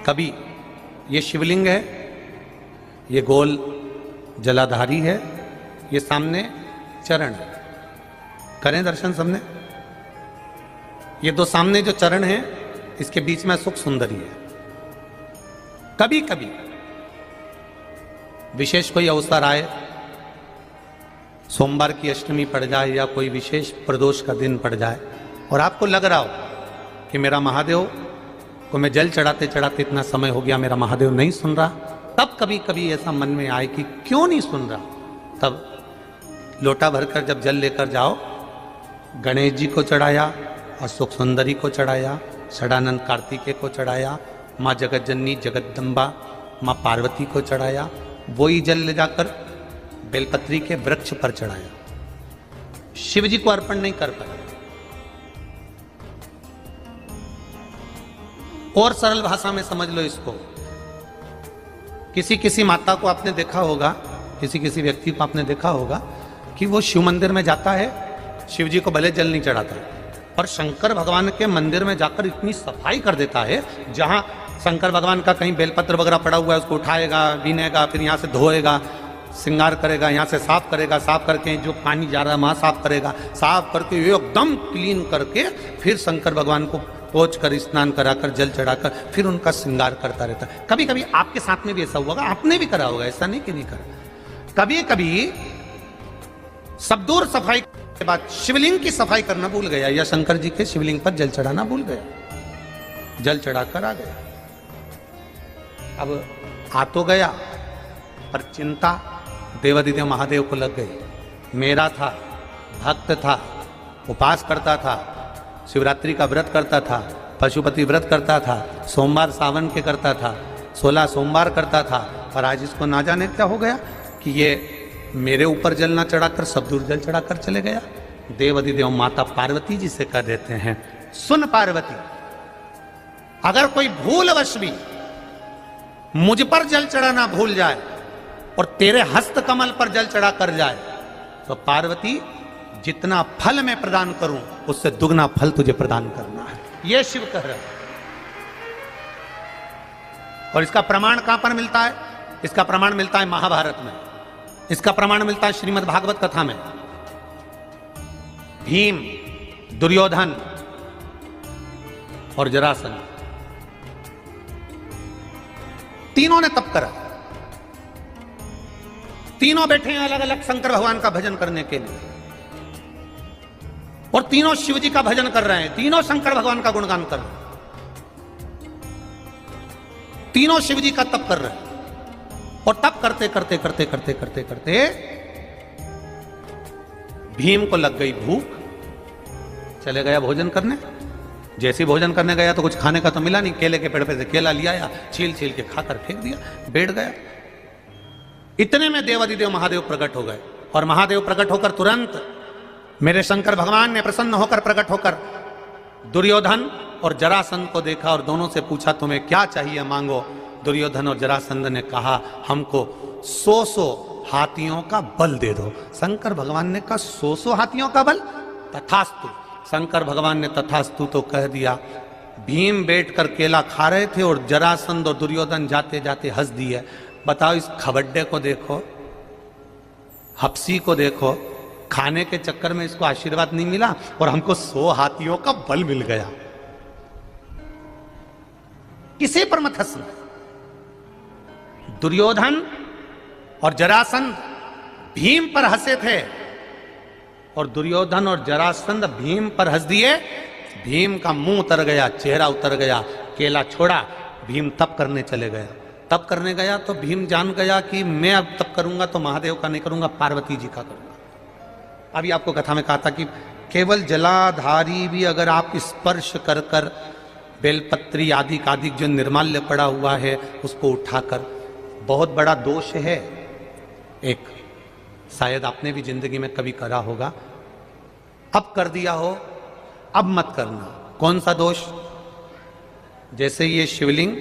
कभी ये शिवलिंग है, ये गोल जलाधारी है, ये सामने चरण है। करें दर्शन सबने। ये दो सामने जो चरण है, इसके बीच में सुख सुंदरी है। कभी कभी विशेष कोई अवसर आए, सोमवार की अष्टमी पड़ जाए या कोई विशेष प्रदोष का दिन पड़ जाए और आपको लग रहा हो कि मेरा महादेव को मैं जल चढ़ाते चढ़ाते इतना समय हो गया, मेरा महादेव नहीं सुन रहा, तब कभी कभी ऐसा मन में आए कि क्यों नहीं सुन रहा, तब लोटा भरकर जब जल लेकर जाओ, गणेश जी को चढ़ाया और सुख सुंदरी को चढ़ाया, षडानंद कार्तिकेय को चढ़ाया, माँ जगत जननी जगदम्बा माँ पार्वती को चढ़ाया, वही जल ले जाकर बेलपत्री के वृक्ष पर चढ़ाया। शिव जी को अर्पण नहीं कर पाए। और सरल भाषा में समझ लो इसको, किसी किसी माता को आपने देखा होगा, किसी किसी व्यक्ति को आपने देखा होगा कि वो शिव मंदिर में जाता है, शिव जी को भले जल नहीं चढ़ाता है, पर शंकर भगवान के मंदिर में जाकर इतनी सफाई कर देता है, जहां शंकर भगवान का कहीं बेलपत्र वगैरह पड़ा हुआ है उसको उठाएगा, बीनेगा, फिर यहाँ से धोएगा, श्रृंगार करेगा, यहाँ से साफ करेगा, साफ करके जो पानी जा रहा है वहाँ साफ करेगा, साफ करके एकदम क्लीन करके फिर शंकर भगवान को पोंछ कर स्नान कराकर जल चढ़ाकर फिर उनका श्रृंगार करता रहता है। कभी कभी आपके साथ में भी ऐसा हुआ, आपने भी करा होगा, ऐसा नहीं कि नहीं करा। कभी कभी सब दूर सफाई के बाद शिवलिंग की सफाई करना भूल गया या शंकर जी के शिवलिंग पर जल चढ़ाना भूल गया, जल चढ़ाकर आ गया। अब आ तो गया, पर चिंता देवादिदेव महादेव को लग गई। मेरा था, भक्त था, उपास करता था, शिवरात्रि का व्रत करता था, पशुपति व्रत करता था, सोमवार सावन के करता था, 16 सोमवार करता था, और आज इसको ना जाने क्या हो गया कि ये मेरे ऊपर जल ना चढ़ाकर सब दूर जल चढ़ाकर चले गया। देवादिदेव माता पार्वती जी से कह देते हैं, सुन पार्वती, अगर कोई भूलवश भी मुझ पर जल चढ़ाना भूल जाए और तेरे हस्त कमल पर जल चढ़ा कर जाए, तो पार्वती जितना फल मैं प्रदान करूं उससे दुगना फल तुझे प्रदान करना है। यह शिव कह रहा है। और इसका प्रमाण कहां पर मिलता है? इसका प्रमाण मिलता है महाभारत में, इसका प्रमाण मिलता है श्रीमद् भागवत कथा में। भीम, दुर्योधन और जरासंध तीनों ने तप करा, तीनों बैठे हैं अलग अलग शंकर भगवान का भजन करने के लिए, और तीनों शिव जी का भजन कर रहे हैं, तीनों शंकर भगवान का गुणगान कर रहे हैं, तीनों शिव जी का तप कर रहे हैं। और तप करते करते करते करते करते करते भीम को लग गई भूख, चले गया भोजन करने। जैसे भोजन करने गया तो कुछ खाने का तो मिला नहीं, केले के पेड़ पे से केला लिया या छील छील के खाकर फेंक दिया, बैठ गया। इतने में देवादिदेव महादेव प्रकट हो गए, और महादेव प्रकट होकर तुरंत मेरे शंकर भगवान ने प्रसन्न होकर प्रकट होकर दुर्योधन और जरासंध को देखा और दोनों से पूछा, तुम्हें क्या चाहिए मांगो। दुर्योधन और जरासंध ने कहा, हमको 100 हाथियों का बल दे दो। शंकर भगवान ने कहा, 100 हाथियों का बल? तथास्तु। शंकर भगवान ने तथास्तु तो कह दिया। भीम बैठकर केला खा रहे थे और जरासंध और दुर्योधन जाते जाते हंस दिए। बताओ, इस खबड्डे को देखो, हप्सी को देखो, खाने के चक्कर में इसको आशीर्वाद नहीं मिला और हमको 100 हाथियों का बल मिल गया। किसी पर मत हंसना। दुर्योधन और जरासंध भीम पर हंसे थे, और दुर्योधन और जरासंध भीम पर हंस दिए। भीम का मुंह उतर गया, चेहरा उतर गया, केला छोड़ा, भीम तप करने चले गया। तप करने गया तो भीम जान गया कि मैं अब तप करूंगा तो महादेव का नहीं करूंगा, पार्वती जी का करूंगा। अभी आपको कथा में कहा था कि केवल जलाधारी भी अगर आप स्पर्श कर कर बेलपत्री आदि कादिक जो निर्माल्य पड़ा हुआ है उसको उठाकर, बहुत बड़ा दोष है एक, शायद आपने भी जिंदगी में कभी करा होगा, अब कर दिया हो, अब मत करना। कौन सा दोष? जैसे ये शिवलिंग,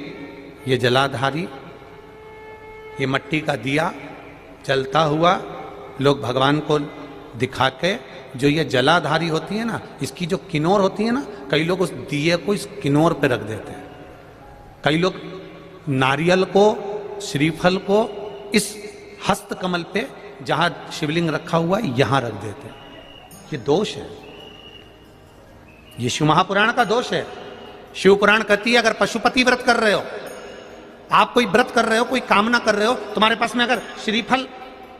ये जलाधारी, ये मट्टी का दिया जलता हुआ लोग भगवान को दिखा के, जो ये जलाधारी होती है ना, इसकी जो किनोर होती है ना, कई लोग उस दिए को इस किनोर पे रख देते हैं। कई लोग नारियल को, श्रीफल को इस हस्त कमल पे जहां शिवलिंग रखा हुआ है यहां रख देते हैं। ये दोष है, ये शिव महापुराण का दोष है। शिव पुराण कहती है अगर पशुपति व्रत कर रहे हो, आप कोई व्रत कर रहे हो, कोई कामना कर रहे हो, तुम्हारे पास में अगर श्रीफल,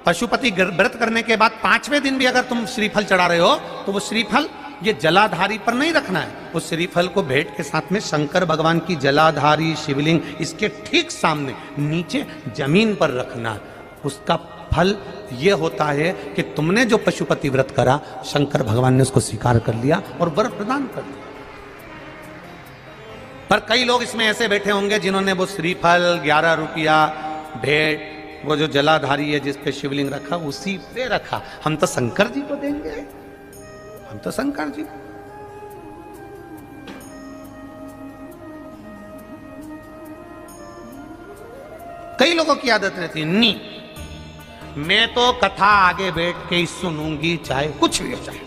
पशुपति व्रत करने के बाद 5वें दिन भी अगर तुम श्रीफल चढ़ा रहे हो तो वो श्रीफल ये जलाधारी पर नहीं रखना है, उस श्रीफल को भेंट के साथ में शंकर भगवान की जलाधारी शिवलिंग इसके ठीक सामने नीचे जमीन पर रखना है। उसका फल ये होता है कि तुमने जो पशुपति व्रत करा, शंकर भगवान ने उसको स्वीकार कर लिया और वर प्रदान कर दिया। पर कई लोग इसमें ऐसे बैठे होंगे जिन्होंने वो श्रीफल 11 रुपया भेंट, वो जो जलाधारी है जिस पे शिवलिंग रखा उसी पे रखा, हम तो शंकर जी को देंगे, हम तो शंकर जी। कई लोगों की आदत रहती है, नहीं मैं तो कथा आगे बैठ के ही सुनूंगी चाहे कुछ भी हो जाए।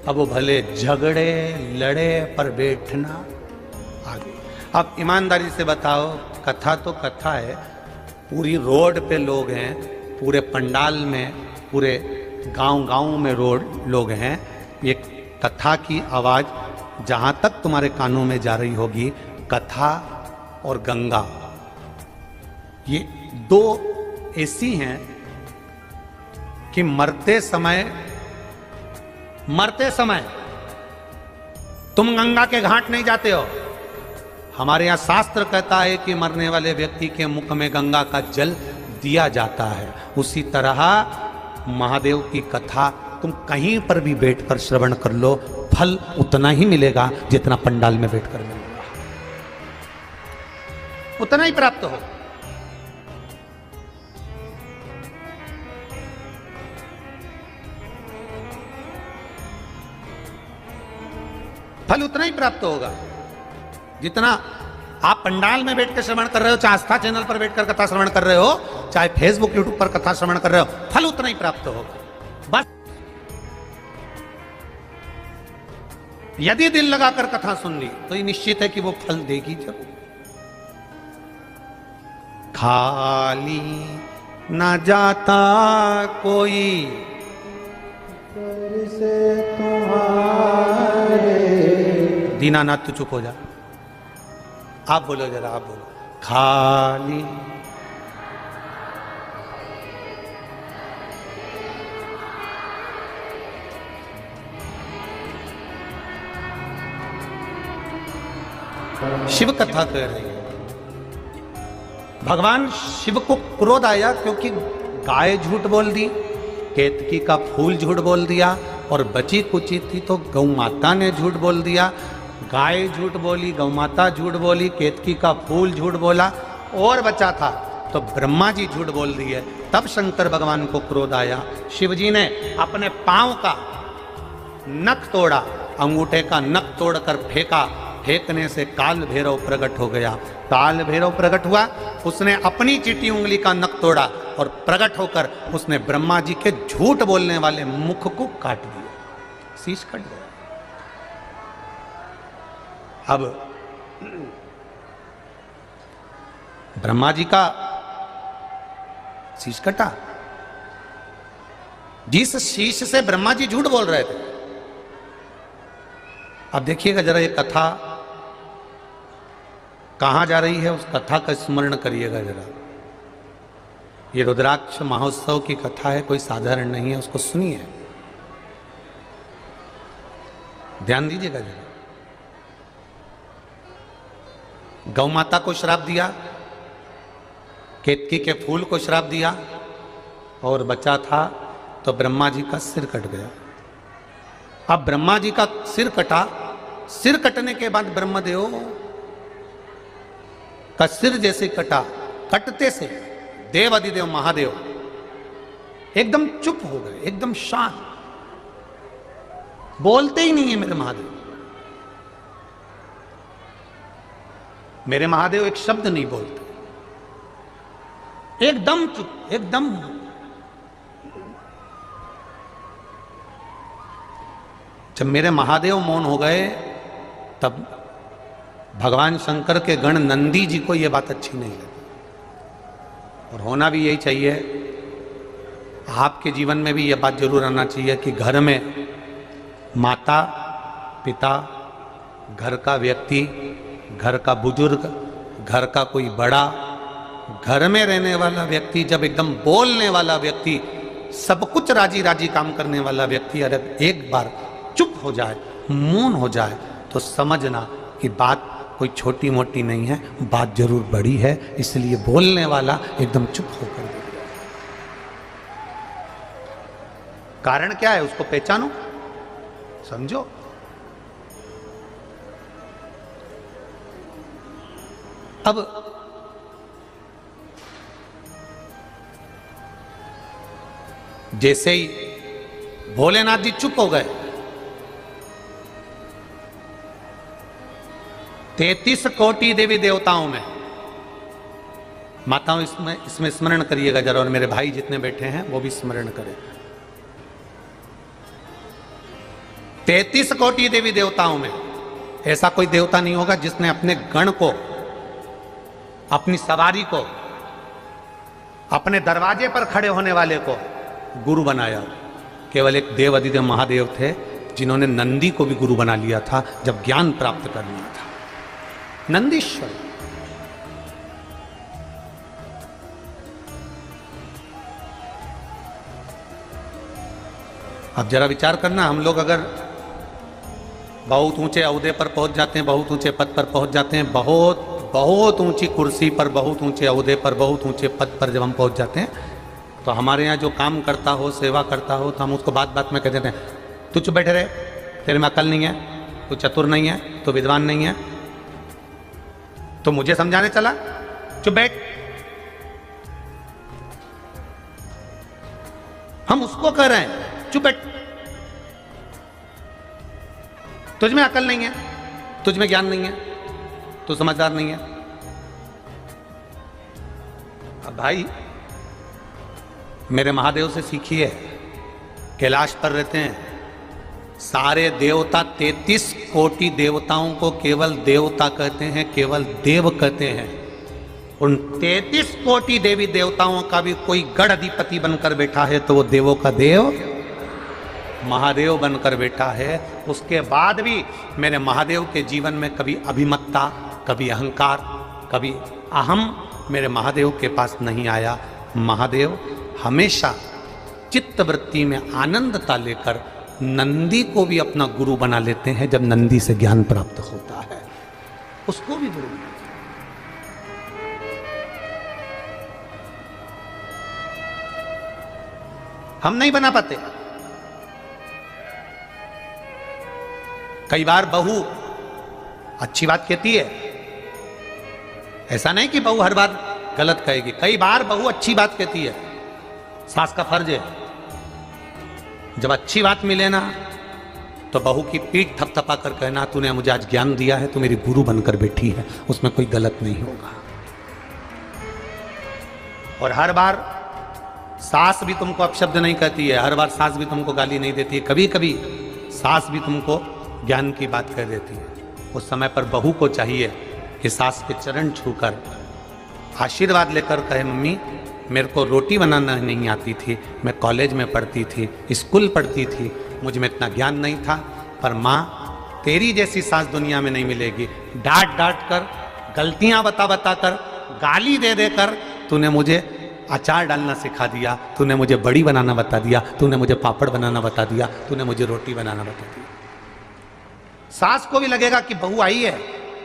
अब वो भले झगड़े लड़े पर बैठना आगे। अब ईमानदारी से बताओ, कथा तो कथा है, पूरी रोड पे लोग हैं, पूरे पंडाल में, पूरे गांव में लोग हैं, ये कथा की आवाज जहां तक तुम्हारे कानों में जा रही होगी, कथा और गंगा ये दो ऐसी हैं कि मरते समय तुम गंगा के घाट नहीं जाते हो। हमारे यहां शास्त्र कहता है कि मरने वाले व्यक्ति के मुख में गंगा का जल दिया जाता है। उसी तरह महादेव की कथा तुम कहीं पर भी बैठकर श्रवण कर लो, फल उतना ही मिलेगा जितना पंडाल में बैठकर मिलेगा, उतना ही प्राप्त हो। फल उतना ही प्राप्त होगा जितना आप पंडाल में बैठ कर श्रवण कर रहे हो, चाहे आस्था चैनल पर बैठकर कथा श्रवण कर रहे हो, चाहे फेसबुक यूट्यूब पर कथा श्रवण कर रहे हो, फल उतना ही प्राप्त होगा। बस यदि दिल लगाकर कथा सुन ली तो ये निश्चित है कि वो फल देगी जरूर। खाली न जाता कोई से तुम्हारे। दीनानाथ तू चुप हो जा, आप बोलो जरा, आप बोलो। खाली शिव कथा कह रही है। भगवान शिव को क्रोध आया क्योंकि गाय झूठ बोल दी, केतकी का फूल झूठ बोल दिया, और बची कुची थी तो गौ माता ने झूठ बोल दिया। गाय झूठ बोली, गौ माता झूठ बोली, केतकी का फूल झूठ बोला, और बचा था तो ब्रह्मा जी झूठ बोल दिए। तब शंकर भगवान को क्रोध आया। शिव जी ने अपने पांव का नख तोड़ा, अंगूठे का नख तोड़कर फेंका। फेंकने से काल भैरव प्रकट हो गया। काल भैरव प्रकट हुआ, उसने अपनी चिटी उंगली का नख तोड़ा और प्रकट होकर उसने ब्रह्मा जी के झूठ बोलने वाले मुख को काट दिया, शीश कट गया। अब ब्रह्मा जी का शीश कटा, जिस शीश से ब्रह्मा जी झूठ बोल रहे थे। अब देखिएगा जरा, ये कथा कहां जा रही है, उस कथा का स्मरण करिएगा जरा। ये रुद्राक्ष महोत्सव की कथा है, कोई साधारण नहीं है, उसको सुनिए, ध्यान दीजिएगा जरा। गौ माता को श्राप दिया, केतकी के फूल को श्राप दिया, और बचा था तो ब्रह्मा जी का सिर कट गया। अब ब्रह्मा जी का सिर कटा, सिर कटने के बाद ब्रह्मदेव का सिर जैसे कटा, कटते से देव अधिदेव महादेव एकदम चुप हो गए, एकदम शांत, बोलते ही नहीं है मेरे महादेव। मेरे महादेव एक शब्द नहीं बोलते, एकदम चुप, एकदम। जब मेरे महादेव मौन हो गए तब भगवान शंकर के गण नंदी जी को यह बात अच्छी नहीं लगी। और होना भी यही चाहिए। आपके जीवन में भी यह बात जरूर आना चाहिए कि घर में माता पिता, घर का व्यक्ति, घर का बुजुर्ग, घर का कोई बड़ा, घर में रहने वाला व्यक्ति, जब एकदम बोलने वाला व्यक्ति, सब कुछ राजी राजी काम करने वाला व्यक्ति अगर एक बार चुप हो जाए, मौन हो जाए, तो समझना कि बात कोई छोटी मोटी नहीं है, बात जरूर बड़ी है। इसलिए बोलने वाला एकदम चुप होकर बैठ जाए। कारण क्या है उसको पहचानो, समझो। अब जैसे ही भोलेनाथ जी चुप हो गए, 33 कोटि देवी देवताओं में, माताओं इसमें स्मरण करिएगा जरा, और मेरे भाई जितने बैठे हैं वो भी स्मरण करें। 33 कोटि देवी देवताओं में ऐसा कोई देवता नहीं होगा जिसने अपने गण को, अपनी सवारी को, अपने दरवाजे पर खड़े होने वाले को गुरु बनाया। केवल एक देव अधिदेव महादेव थे जिन्होंने नंदी को भी गुरु बना लिया था जब ज्ञान प्राप्त कर लिया था, नंदीश्वर। अब जरा विचार करना, हम लोग अगर बहुत ऊंचे ओहदे पर पहुंच जाते हैं, बहुत ऊंचे पद पर पहुंच जाते हैं, बहुत ऊंची कुर्सी पर, बहुत ऊंचे ओहदे पर, बहुत ऊंचे पद पर जब हम पहुंच जाते हैं, तो हमारे यहाँ जो काम करता हो, सेवा करता हो, तो हम उसको बात बात में कह देते हैं, तू चुप बैठे रहे, तेरे में अकल नहीं है, तू चतुर नहीं है, तू विद्वान नहीं है, तो मुझे समझाने चला, चुप बैठ। हम उसको कह रहे हैं चुप बैठ, तुझ में अकल नहीं है, तुझ में ज्ञान नहीं है, तू समझदार नहीं है। अब भाई मेरे महादेव से सीखिए, कैलाश पर रहते हैं, सारे देवता 33 कोटि देवताओं को केवल देवता कहते हैं, केवल देव कहते हैं। उन 33 कोटि देवी देवताओं का भी कोई गढ़ अधिपति बनकर बैठा है तो वो देवों का देव महादेव बनकर बैठा है। उसके बाद भी मेरे महादेव के जीवन में कभी अभिमत्ता, कभी अहंकार, कभी अहम मेरे महादेव के पास नहीं आया। महादेव हमेशा चित्तवृत्ति में आनंदता लेकर नंदी को भी अपना गुरु बना लेते हैं। जब नंदी से ज्ञान प्राप्त होता है उसको भी गुरु बनाते हैं। हम नहीं बना पाते। कई बार बहू अच्छी बात कहती है, ऐसा नहीं कि बहू हर बार गलत कहेगी, कई बार बहू अच्छी बात कहती है, सास का फर्ज है। जब अच्छी बात मिले ना तो बहू की पीठ थपथपा कर कहना, तूने मुझे आज ज्ञान दिया है, तू मेरी गुरु बनकर बैठी है, उसमें कोई गलत नहीं होगा। और हर बार सास भी तुमको अपशब्द नहीं कहती है, हर बार सास भी तुमको गाली नहीं देती है, कभी कभी सास भी तुमको ज्ञान की बात कह देती है। उस समय पर बहू को चाहिए कि सास के चरण छूकर आशीर्वाद लेकर कहे, मम्मी मेरे को रोटी बनाना नहीं आती थी, मैं कॉलेज में पढ़ती थी, स्कूल पढ़ती थी, मुझ में इतना ज्ञान नहीं था, पर माँ तेरी जैसी सास दुनिया में नहीं मिलेगी। डांट डांट कर, गलतियां बता बता कर, गाली दे देकर तूने मुझे अचार डालना सिखा दिया, तूने मुझे बड़ी बनाना बता दिया, तूने मुझे पापड़ बनाना बता दिया, तूने मुझे रोटी बनाना बता दिया। सास को भी लगेगा कि बहू आई है,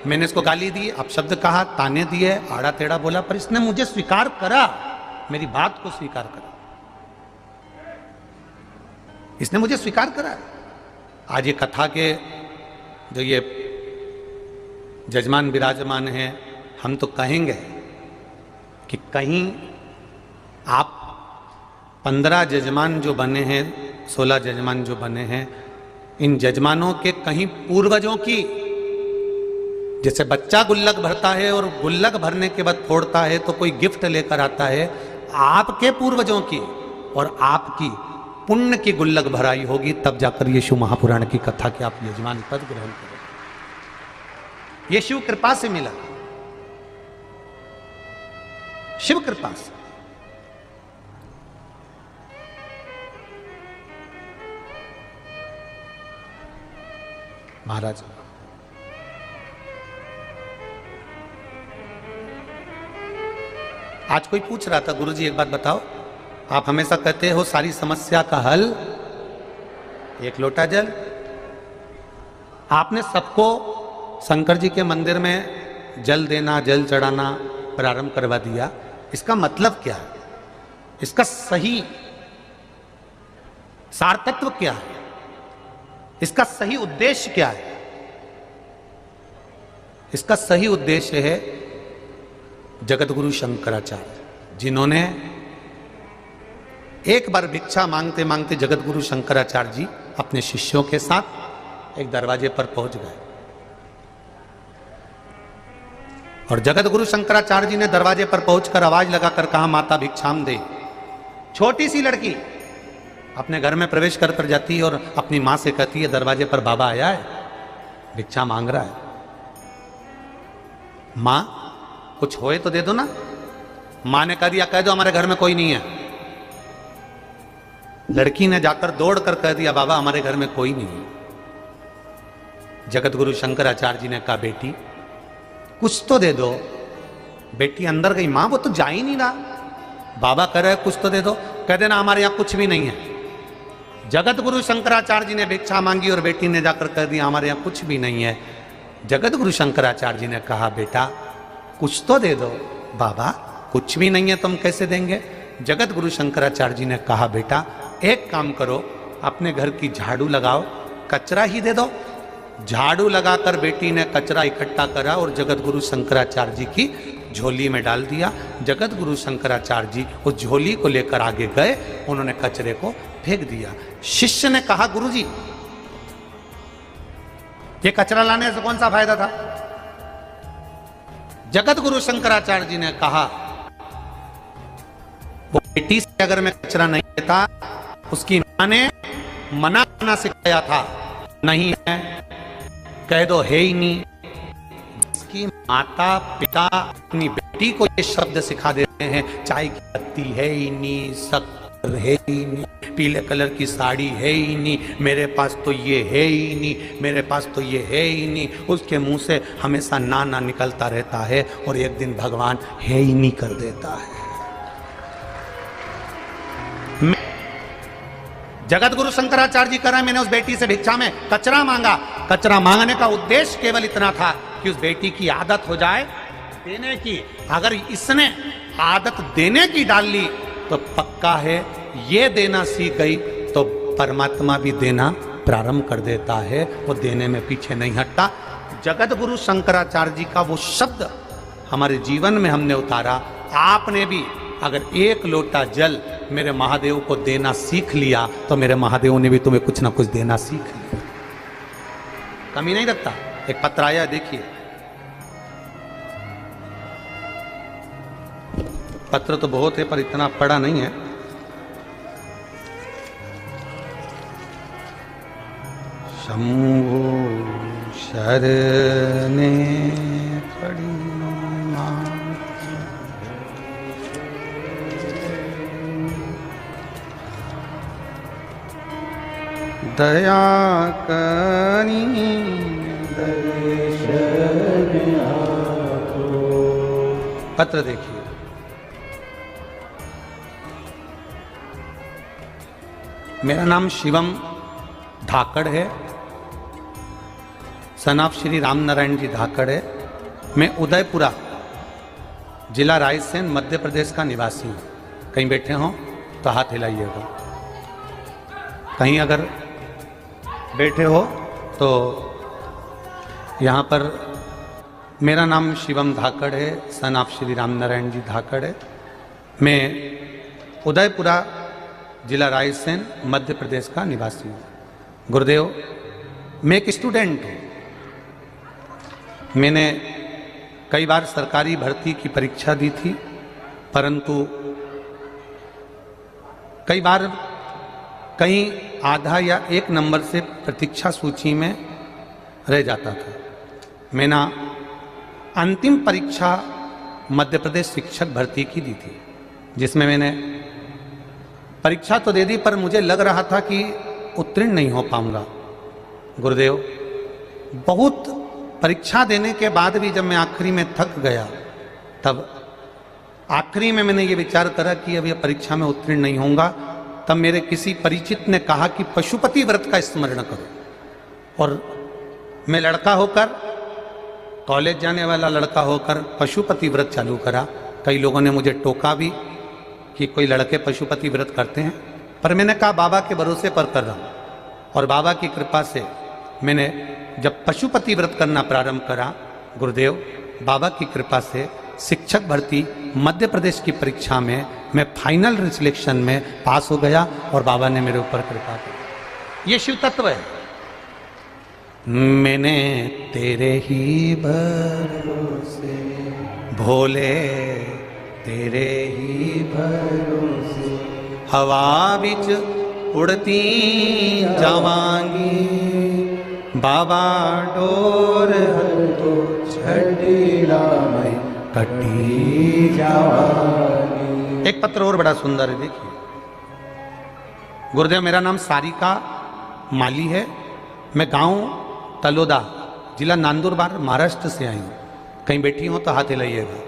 मैंने इसको गाली दी, अपशब्द कहा, ताने दिए, आड़ा टेढ़ा बोला, पर इसने मुझे स्वीकार करा, मेरी बात को स्वीकार करा, इसने मुझे स्वीकार करा। आज ये कथा के जो ये जजमान विराजमान हैं, हम तो कहेंगे कि कहीं आप 15 जजमान जो बने हैं, 16 जजमान जो बने हैं, इन जजमानों के कहीं पूर्वजों की, जैसे बच्चा गुल्लक भरता है और गुल्लक भरने के बाद फोड़ता है तो कोई गिफ्ट लेकर आता है, आपके पूर्वजों की और आपकी पुण्य की गुल्लक भराई होगी, तब जाकर ये शिव महापुराण की कथा के आप यजमान पद ग्रहण करें। ये शिव कृपा से मिला, शिव कृपा से। महाराज आज कोई पूछ रहा था, गुरुजी एक बात बताओ, आप हमेशा कहते हो सारी समस्या का हल एक लोटा जल। आपने सबको शंकर जी के मंदिर में जल देना, जल चढ़ाना प्रारंभ करवा दिया। इसका मतलब क्या है? इसका सही सार तत्व क्या है? इसका सही उद्देश्य क्या है? इसका सही उद्देश्य है जगतगुरु शंकराचार्य, जिन्होंने एक बार भिक्षा मांगते मांगते जगतगुरु शंकराचार्य जी अपने शिष्यों के साथ एक दरवाजे पर पहुंच गए और जगतगुरु शंकराचार्य जी ने दरवाजे पर पहुंचकर आवाज लगाकर कहा, माता भिक्षाम दे। छोटी सी लड़की अपने घर में प्रवेश कर कर जाती है और अपनी मां से कहती है, दरवाजे पर बाबा आया है, भिक्षा मांग रहा है। मां कुछ होए तो दे दो ना। मां ने कह दिया, कह दो हमारे घर में कोई नहीं है। लड़की ने जाकर दौड़ कर कह दिया, बाबा हमारे घर में कोई नहीं है। जगतगुरु शंकराचार्य जी ने कहा, बेटी कुछ तो दे दो। बेटी अंदर गई, मां वो तो जा ही नहीं रहा, बाबा कह रहे कुछ तो दे दो। कह देना हमारे यहां कुछ भी नहीं है। जगतगुरु शंकराचार्य जी ने भिक्षा मांगी और बेटी ने जाकर कह दिया, हमारे यहां कुछ भी नहीं है। जगतगुरु शंकराचार्य जी ने कहा, बेटा कुछ तो दे दो। बाबा कुछ भी नहीं है तो हम कैसे देंगे? जगतगुरु शंकराचार्य जी ने कहा, बेटा एक काम करो, अपने घर की झाड़ू लगाओ, कचरा ही दे दो। झाड़ू लगाकर बेटी ने कचरा इकट्ठा करा और जगतगुरु शंकराचार्य जी की झोली में डाल दिया। जगतगुरु शंकराचार्य जी उस झोली को लेकर आगे गए, उन्होंने कचरे को फेंक दिया। शिष्य ने कहा, गुरुजी ये कचरा लाने से कौन सा फायदा था? जगतगुरु शंकराचार्य जी ने कहा, वो बेटी से अगर मैं कचरा नहीं लेता, उसकी मां ने मना करना सिखाया था, नहीं है कह दो है ही नहीं। जिसकी माता पिता अपनी बेटी को ये शब्द सिखा देते हैं, चाय की पत्ती है ही नहीं, शक्कर है ही नहीं, पीले कलर की साड़ी है ही नहीं, मेरे पास तो ये है ही नहीं, मेरे पास तो ये है ही नहीं, उसके मुंह से हमेशा ना ना निकलता रहता है और एक दिन भगवान है ही नहीं कर देता है। जगतगुरु शंकराचार्य जी कह रहे, मैंने उस बेटी से भिक्षा में कचरा मांगा। कचरा मांगने का उद्देश्य केवल इतना था कि उस बेटी की आदत हो जाए देने की। अगर इसने आदत देने की डाल ली तो पक्का है ये देना सीख गई तो परमात्मा भी देना प्रारंभ कर देता है, वो देने में पीछे नहीं हटता। जगतगुरु शंकराचार्य जी का वो शब्द हमारे जीवन में हमने उतारा। आपने भी अगर एक लोटा जल मेरे महादेव को देना सीख लिया तो मेरे महादेव ने भी तुम्हें कुछ ना कुछ देना सीख लिया, कमी नहीं रखता। एक पत्र आया, देखिए पत्र तो बहुत है पर इतना पढ़ा नहीं है। शंभो शरणे पड़ी दया करी पत्र देखिए। मेरा नाम शिवम धाकड़ है, सन ऑफ श्री राम नारायण जी धाकड़ है। मैं उदयपुरा जिला रायसेन मध्य प्रदेश का निवासी हूँ। कहीं बैठे हों तो हाथ हिलाइएगा। कहीं अगर बैठे हो तो यहाँ पर मेरा नाम शिवम धाकड़ है, सन ऑफ श्री राम नारायण जी धाकड़ है। मैं उदयपुरा जिला रायसेन मध्य प्रदेश का निवासी हूँ। गुरुदेव, मैं एक स्टूडेंट हूँ। मैंने कई बार सरकारी भर्ती की परीक्षा दी थी, परंतु कई बार कहीं आधा या एक नंबर से प्रतीक्षा सूची में रह जाता था। मैं ना अंतिम परीक्षा मध्य प्रदेश शिक्षक भर्ती की दी थी, जिसमें मैंने परीक्षा तो दे दी पर मुझे लग रहा था कि उत्तीर्ण नहीं हो पाऊंगा। गुरुदेव, बहुत परीक्षा देने के बाद भी जब मैं आखिरी में थक गया, तब आखिरी में मैंने ये विचार करा कि अब यह परीक्षा में उत्तीर्ण नहीं होऊंगा। तब मेरे किसी परिचित ने कहा कि पशुपति व्रत का स्मरण करो, और मैं लड़का होकर, कॉलेज जाने वाला लड़का होकर पशुपति व्रत चालू करा। कई लोगों ने मुझे टोका भी कि कोई लड़के पशुपति व्रत करते हैं, पर मैंने कहा बाबा के भरोसे पर कर रहा हूँ। और बाबा की कृपा से मैंने जब पशुपति व्रत करना प्रारंभ करा, गुरुदेव, बाबा की कृपा से शिक्षक भर्ती मध्य प्रदेश की परीक्षा में मैं फाइनल सिलेक्शन में पास हो गया और बाबा ने मेरे ऊपर कृपा की। ये शिव तत्व है। मैंने तेरे ही भरोसे भोले, तेरे ही भरोसे हवा बिच उड़ती जावांगी, बाबा डोर तो छड़ीला में कटी जावांगी। एक पत्र और बड़ा सुंदर है, देखिए। गुरुदेव, मेरा नाम सारिका माली है। मैं गांव तलोदा, जिला नंदुरबार, महाराष्ट्र से आई हूँ। कहीं बैठी हो तो हाथ हिलाइएगा,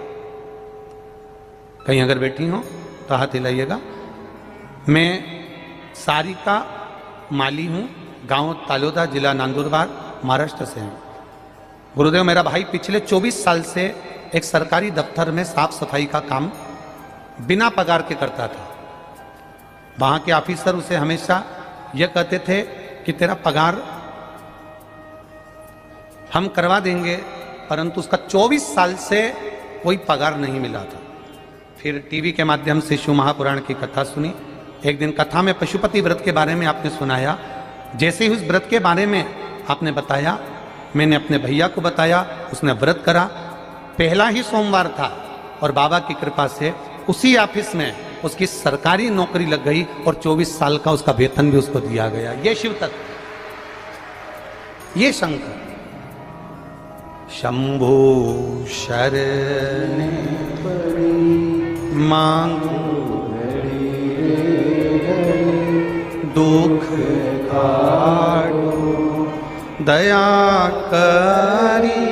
कहीं अगर बैठी हो तो हाथ हिलाइएगा। मैं सारिका माली हूँ, गांव तलोदा, जिला नंदुरबार, महाराष्ट्र से हूँ। गुरुदेव, मेरा भाई पिछले 24 साल से एक सरकारी दफ्तर में साफ सफाई का काम बिना पगार के करता था। वहाँ के ऑफिसर उसे हमेशा यह कहते थे कि तेरा पगार हम करवा देंगे, परंतु उसका 24 साल से कोई पगार नहीं मिला था। फिर टीवी के माध्यम से शिव महापुराण की कथा सुनी। एक दिन कथा में पशुपति व्रत के बारे में आपने सुनाया। जैसे ही उस व्रत के बारे में आपने बताया, मैंने अपने भैया को बताया, उसने व्रत करा। पहला ही सोमवार था और बाबा की कृपा से उसी ऑफिस में उसकी सरकारी नौकरी लग गई और 24 साल का उसका वेतन भी उसको दिया गया। ये शिव तत्व, ये शंकर। शंभो शरण मांगो दुख काटो, दया करी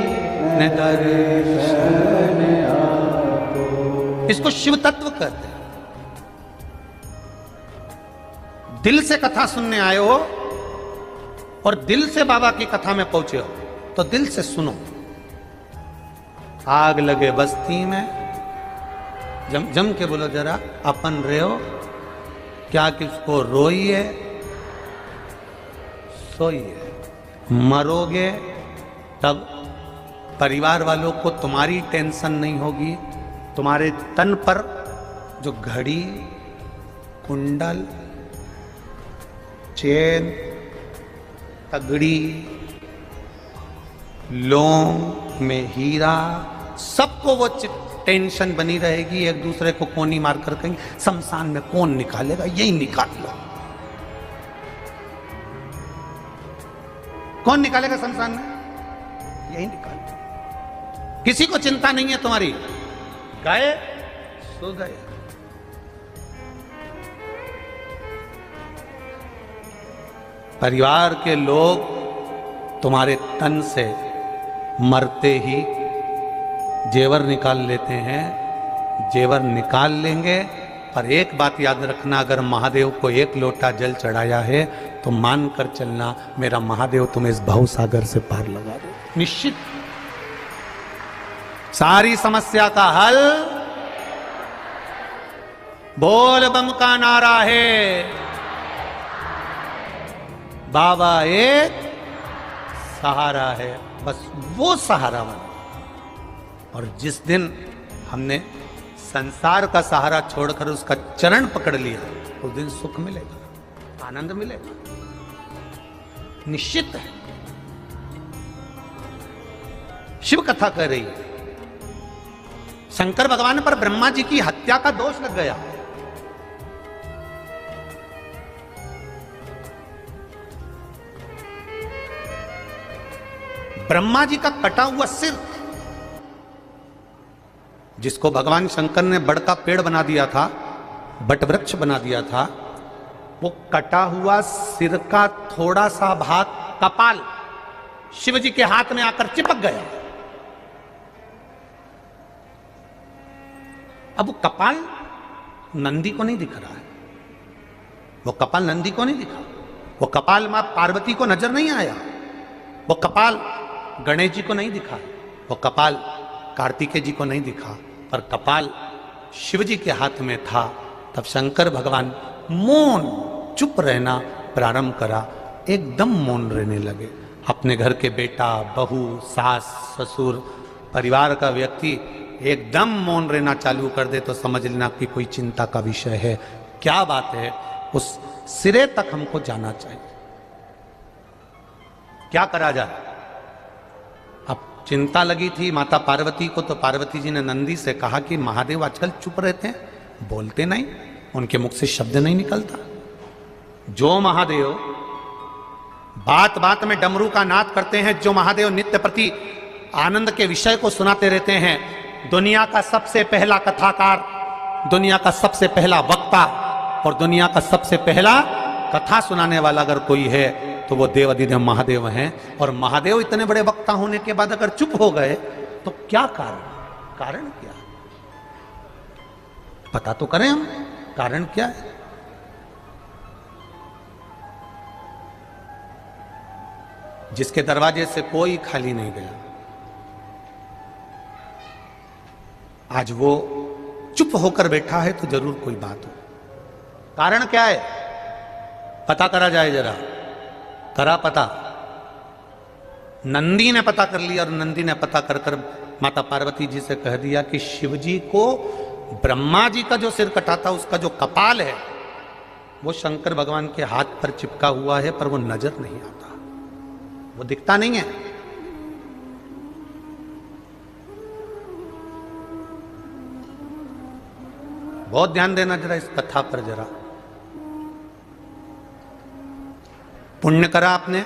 दर्शन आपो। इसको शिव तत्व कहते हैं। दिल से कथा सुनने आए हो और दिल से बाबा की कथा में पहुंचे हो तो दिल से सुनो। आग लगे बस्ती में, जम के बोलो जरा, अपन रहो क्या किसको रोइए सोइए। मरोगे तब परिवार वालों को तुम्हारी टेंशन नहीं होगी। तुम्हारे तन पर जो घड़ी, कुंडल, चेन, तगड़ी, लौंग में हीरा, सबको वो टेंशन बनी रहेगी। एक दूसरे को कोनी मार कर कहेंगे शमशान में कौन निकालेगा, यही निकाल लो। कौन निकालेगा शमशान में, यही निकाल लो। किसी को चिंता नहीं है तुम्हारी। गए सो गए। परिवार के लोग तुम्हारे तन से मरते ही जेवर निकाल लेते हैं, जेवर निकाल लेंगे। पर एक बात याद रखना, अगर महादेव को एक लोटा जल चढ़ाया है तो मान कर चलना, मेरा महादेव तुम्हें इस भवसागर से पार लगा दे। निश्चित सारी समस्या का हल बोल बम का नारा है। बाबा एक सहारा है, बस वो सहारा बना। और जिस दिन हमने संसार का सहारा छोड़कर उसका चरण पकड़ लिया, उस दिन सुख मिलेगा, आनंद मिलेगा, निश्चित है। शिव कथा कह रही है, शंकर भगवान पर ब्रह्मा जी की हत्या का दोष लग गया। ब्रह्मा जी का कटा हुआ सिर जिसको भगवान शंकर ने बड़ का पेड़ बना दिया था, बट वृक्ष बना दिया था, वो कटा हुआ सिर का थोड़ा सा भाग कपाल शिव जी के हाथ में आकर चिपक गया। अब वो कपाल नंदी को नहीं दिख रहा है, वो कपाल नंदी को नहीं दिखा, वो कपाल मां पार्वती को नजर नहीं आया, वो कपाल गणेश जी को नहीं दिखा, वो कपाल कार्तिकेय जी को नहीं दिखा, पर कपाल शिव जी के हाथ में था। तब शंकर भगवान मौन चुप रहना प्रारंभ करा, एकदम मौन रहने लगे। अपने घर के बेटा, बहू, सास, ससुर, परिवार का व्यक्ति एकदम मौन रहना चालू कर दे तो समझ लेना कि कोई चिंता का विषय है। क्या बात है, उस सिरे तक हमको जाना चाहिए। क्या करा जाए? अब चिंता लगी थी माता पार्वती को, तो पार्वती जी ने नंदी से कहा कि महादेव आजकल चुप रहते हैं, बोलते नहीं, उनके मुख से शब्द नहीं निकलता। जो महादेव बात बात में डमरू का नाद करते हैं, जो महादेव नित्य प्रति आनंद के विषय को सुनाते रहते हैं, दुनिया का सबसे पहला कथाकार, दुनिया का सबसे पहला वक्ता और दुनिया का सबसे पहला कथा सुनाने वाला अगर कोई है तो वो देवाधिदेव महादेव हैं। और महादेव इतने बड़े वक्ता होने के बाद अगर चुप हो गए तो क्या कारण? कारण क्या? पता तो करें हम, कारण क्या है? जिसके दरवाजे से कोई खाली नहीं गया, आज वो चुप होकर बैठा है तो जरूर कोई बात हो। कारण क्या है? पता करा जाए जरा। करा पता? नंदी ने पता कर लिया, और नंदी ने पता कर कर माता पार्वती जी से कह दिया कि शिव जी को ब्रह्मा जी का जो सिर कटा था उसका जो कपाल है वो शंकर भगवान के हाथ पर चिपका हुआ है, पर वो नजर नहीं आता, वो दिखता नहीं है। बहुत ध्यान देना जरा इस कथा पर। जरा पुण्य करा आपने,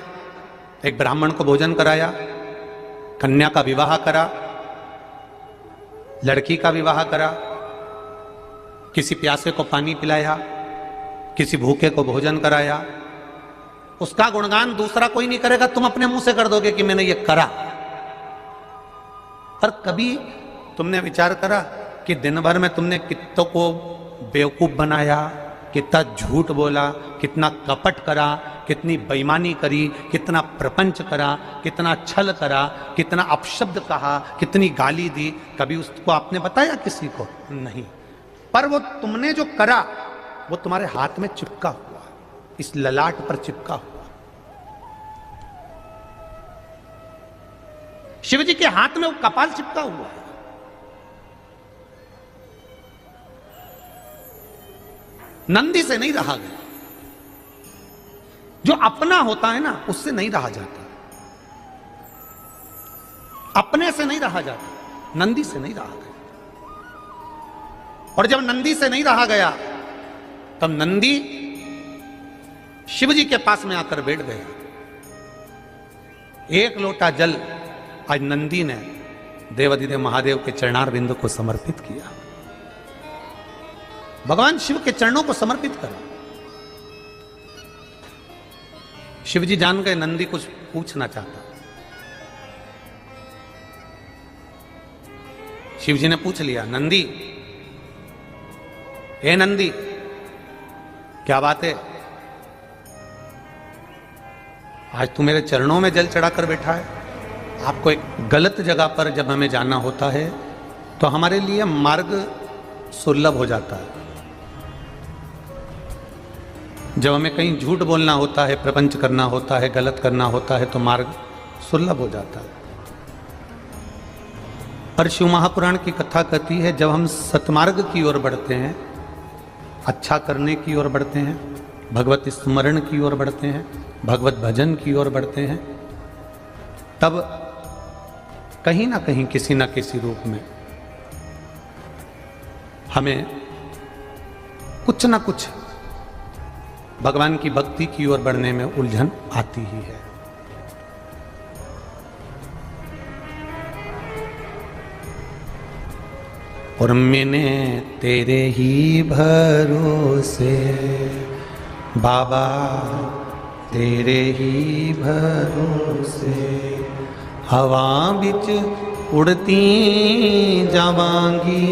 एक ब्राह्मण को भोजन कराया, कन्या का विवाह करा, लड़की का विवाह करा, किसी प्यासे को पानी पिलाया, किसी भूखे को भोजन कराया, उसका गुणगान दूसरा कोई नहीं करेगा, तुम अपने मुंह से कर दोगे कि मैंने ये करा। पर कभी तुमने विचार करा कि दिन भर में तुमने कितनों को बेवकूफ बनाया, कितना झूठ बोला, कितना कपट करा, कितनी बेईमानी करी, कितना प्रपंच करा, कितना छल करा, कितना अपशब्द कहा, कितनी गाली दी, कभी उसको आपने बताया किसी को? नहीं। पर वो तुमने जो करा वो तुम्हारे हाथ में चिपका हुआ, इस ललाट पर चिपका हुआ। शिव जी के हाथ में वो कपाल चिपका हुआ है। नंदी से नहीं रहा गया। जो अपना होता है ना, उससे नहीं रहा जाता, अपने से नहीं रहा जाता, नंदी से नहीं रहा गया। और जब नंदी से नहीं रहा गया तब नंदी शिव जी के पास में आकर बैठ गया। एक लोटा जल आज नंदी ने देवाधिदेव महादेव के चरणारविंद को समर्पित किया। भगवान शिव के चरणों को समर्पित करा। शिव जी जान गए नंदी कुछ पूछना चाहता। शिव जी ने पूछ लिया, नंदी, हे नंदी, क्या बात है? आज तू मेरे चरणों में जल चढ़ाकर बैठा है। आपको एक गलत जगह पर जब हमें जाना होता है तो हमारे लिए मार्ग सुलभ हो जाता है। जब हमें कहीं झूठ बोलना होता है, प्रपंच करना होता है, गलत करना होता है तो मार्ग सुलभ हो जाता है। पर शिव महापुराण की कथा कहती है जब हम सतमार्ग की ओर बढ़ते हैं, अच्छा करने की ओर बढ़ते हैं, भगवत स्मरण की ओर बढ़ते हैं, भगवत भजन की ओर बढ़ते हैं, तब कहीं ना कहीं किसी ना किसी रूप में हमें कुछ ना कुछ भगवान की भक्ति की ओर बढ़ने में उलझन आती ही है। और मैंने तेरे ही भरोसे बाबा, तेरे ही भरोसे हवा बिच उड़ती जावांगी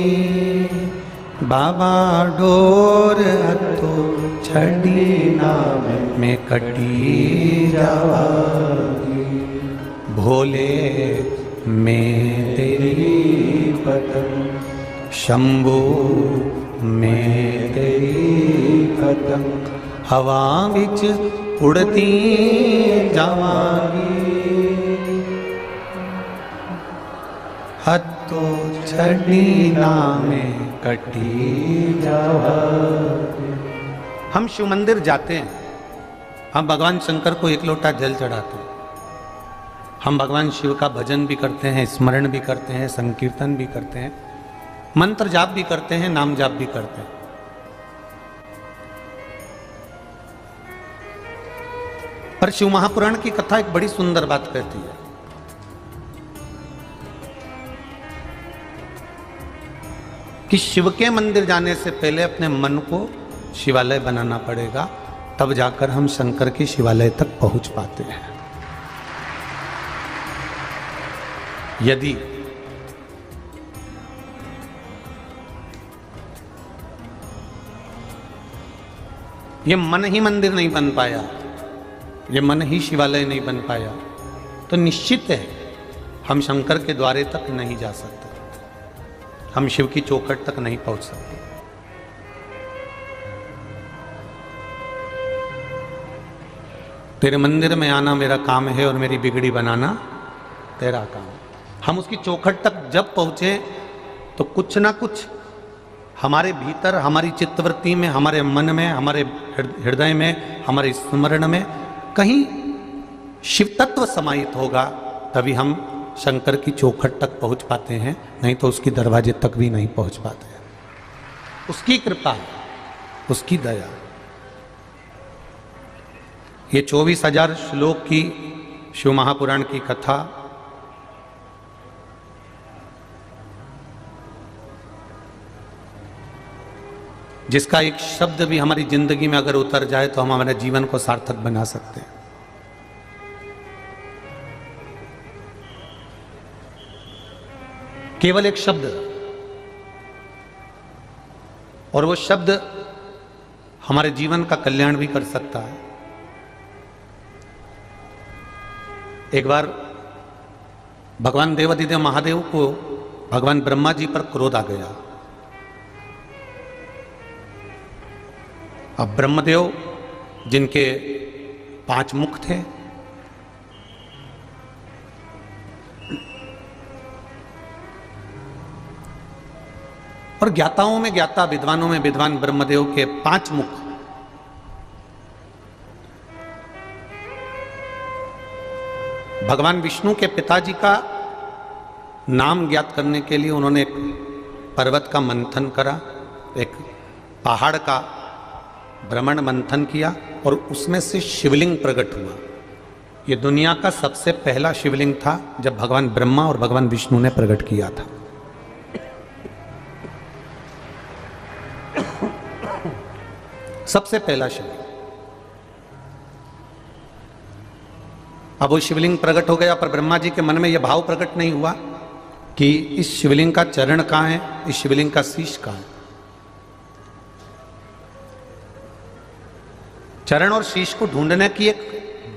बाबा, डोर हथों छड़ी ना मैं कटी जावांगी। भोले मैं तेरी पतंग, शंभू मैं तेरी पतंग, हवा बिच उड़ती जावांगी हथों छड़ी ना में कटी जावांगी। हम शिव मंदिर जाते हैं, हम भगवान शंकर को एक लोटा जल चढ़ाते हैं, हम भगवान शिव का भजन भी करते हैं, स्मरण भी करते हैं, संकीर्तन भी करते हैं, मंत्र जाप भी करते हैं, नाम जाप भी करते हैं। पर शिव महापुराण की कथा एक बड़ी सुंदर बात कहती है कि शिव के मंदिर जाने से पहले अपने मन को शिवालय बनाना पड़ेगा, तब जाकर हम शंकर के शिवालय तक पहुंच पाते हैं। यदि ये मन ही मंदिर नहीं बन पाया, ये मन ही शिवालय नहीं बन पाया, तो निश्चित है हम शंकर के द्वारे तक नहीं जा सकते, हम शिव की चौखट तक नहीं पहुंच सकते। तेरे मंदिर में आना मेरा काम है और मेरी बिगड़ी बनाना तेरा काम। हम उसकी चौखट तक जब पहुंचे तो कुछ ना कुछ हमारे भीतर, हमारी चित्तवृत्ति में, हमारे मन में, हमारे हृदय में, हमारे स्मरण में कहीं शिव तत्व समाहित होगा, तभी हम शंकर की चौखट तक पहुंच पाते हैं, नहीं तो उसकी दरवाजे तक भी नहीं पहुंच पाते हैं। उसकी कृपा, उसकी दया। ये 24,000 श्लोक की शिव महापुराण की कथा जिसका एक शब्द भी हमारी जिंदगी में अगर उतर जाए तो हम हमारे जीवन को सार्थक बना सकते हैं। केवल एक शब्द, और वो शब्द हमारे जीवन का कल्याण भी कर सकता है। एक बार भगवान देवाधिदेव महादेव को भगवान ब्रह्मा जी पर क्रोध आ गया। अब ब्रह्मदेव जिनके 5 मुख थे, और ज्ञाताओं में ज्ञाता, विद्वानों में विद्वान ब्रह्मदेव के 5 मुख, भगवान विष्णु के पिताजी का नाम ज्ञात करने के लिए उन्होंने एक पर्वत का मंथन करा, एक पहाड़ का भ्रमण मंथन किया और उसमें से शिवलिंग प्रकट हुआ। यह दुनिया का सबसे पहला शिवलिंग था जब भगवान ब्रह्मा और भगवान विष्णु ने प्रकट किया था। सबसे पहला शिवलिंग। अब वो शिवलिंग प्रकट हो गया, पर ब्रह्मा जी के मन में यह भाव प्रकट नहीं हुआ कि इस शिवलिंग का चरण कहां है, इस शिवलिंग का शीश कहां है। चरण और शीश को ढूंढने की एक,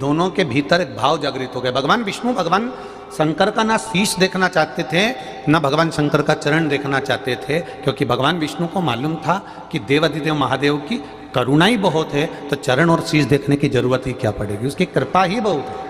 दोनों के भीतर एक भाव जागृत हो गया। भगवान विष्णु भगवान शंकर का ना शीश देखना चाहते थे, ना भगवान शंकर का चरण देखना चाहते थे, क्योंकि भगवान विष्णु को मालूम था कि देवाधिदेव महादेव की करुणा ही बहुत है, तो चरण और शीश देखने की जरूरत ही क्या पड़ेगी, उसकी कृपा ही बहुत है।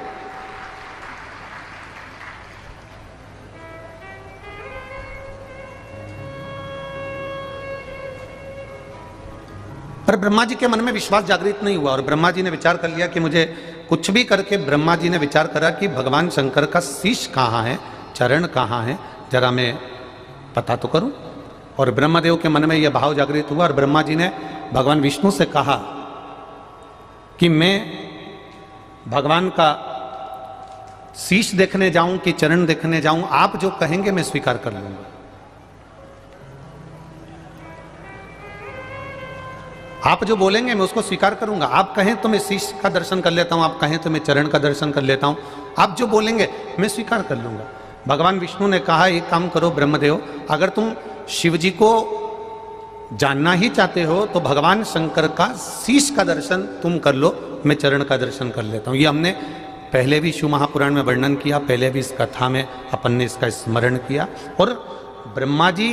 पर ब्रह्मा जी के मन में विश्वास जागृत नहीं हुआ और ब्रह्मा जी ने विचार कर लिया कि मुझे कुछ भी करके, ब्रह्मा जी ने विचार करा कि भगवान शंकर का शीश कहाँ है, चरण कहाँ है, जरा मैं पता तो करूं। और ब्रह्मदेव के मन में यह भाव जागृत हुआ और ब्रह्मा जी ने भगवान विष्णु से कहा कि मैं भगवान का शीश देखने जाऊं कि चरण देखने जाऊं, आप जो कहेंगे मैं स्वीकार कर लूंगा। आप जो बोलेंगे मैं उसको स्वीकार करूंगा। आप कहें तो मैं शीश का दर्शन कर लेता हूं, आप कहें तो मैं चरण का दर्शन कर लेता हूं। आप जो बोलेंगे मैं स्वीकार कर लूंगा। भगवान विष्णु ने कहा एक काम करो ब्रह्मदेव, अगर तुम शिव जी को जानना ही चाहते हो तो भगवान शंकर का शीश का दर्शन तुम कर लो, मैं चरण का दर्शन कर लेता हूं। ये हमने पहले भी शिव महापुराण में वर्णन किया, पहले भी इस कथा में अपन ने इसका स्मरण किया। और ब्रह्मा जी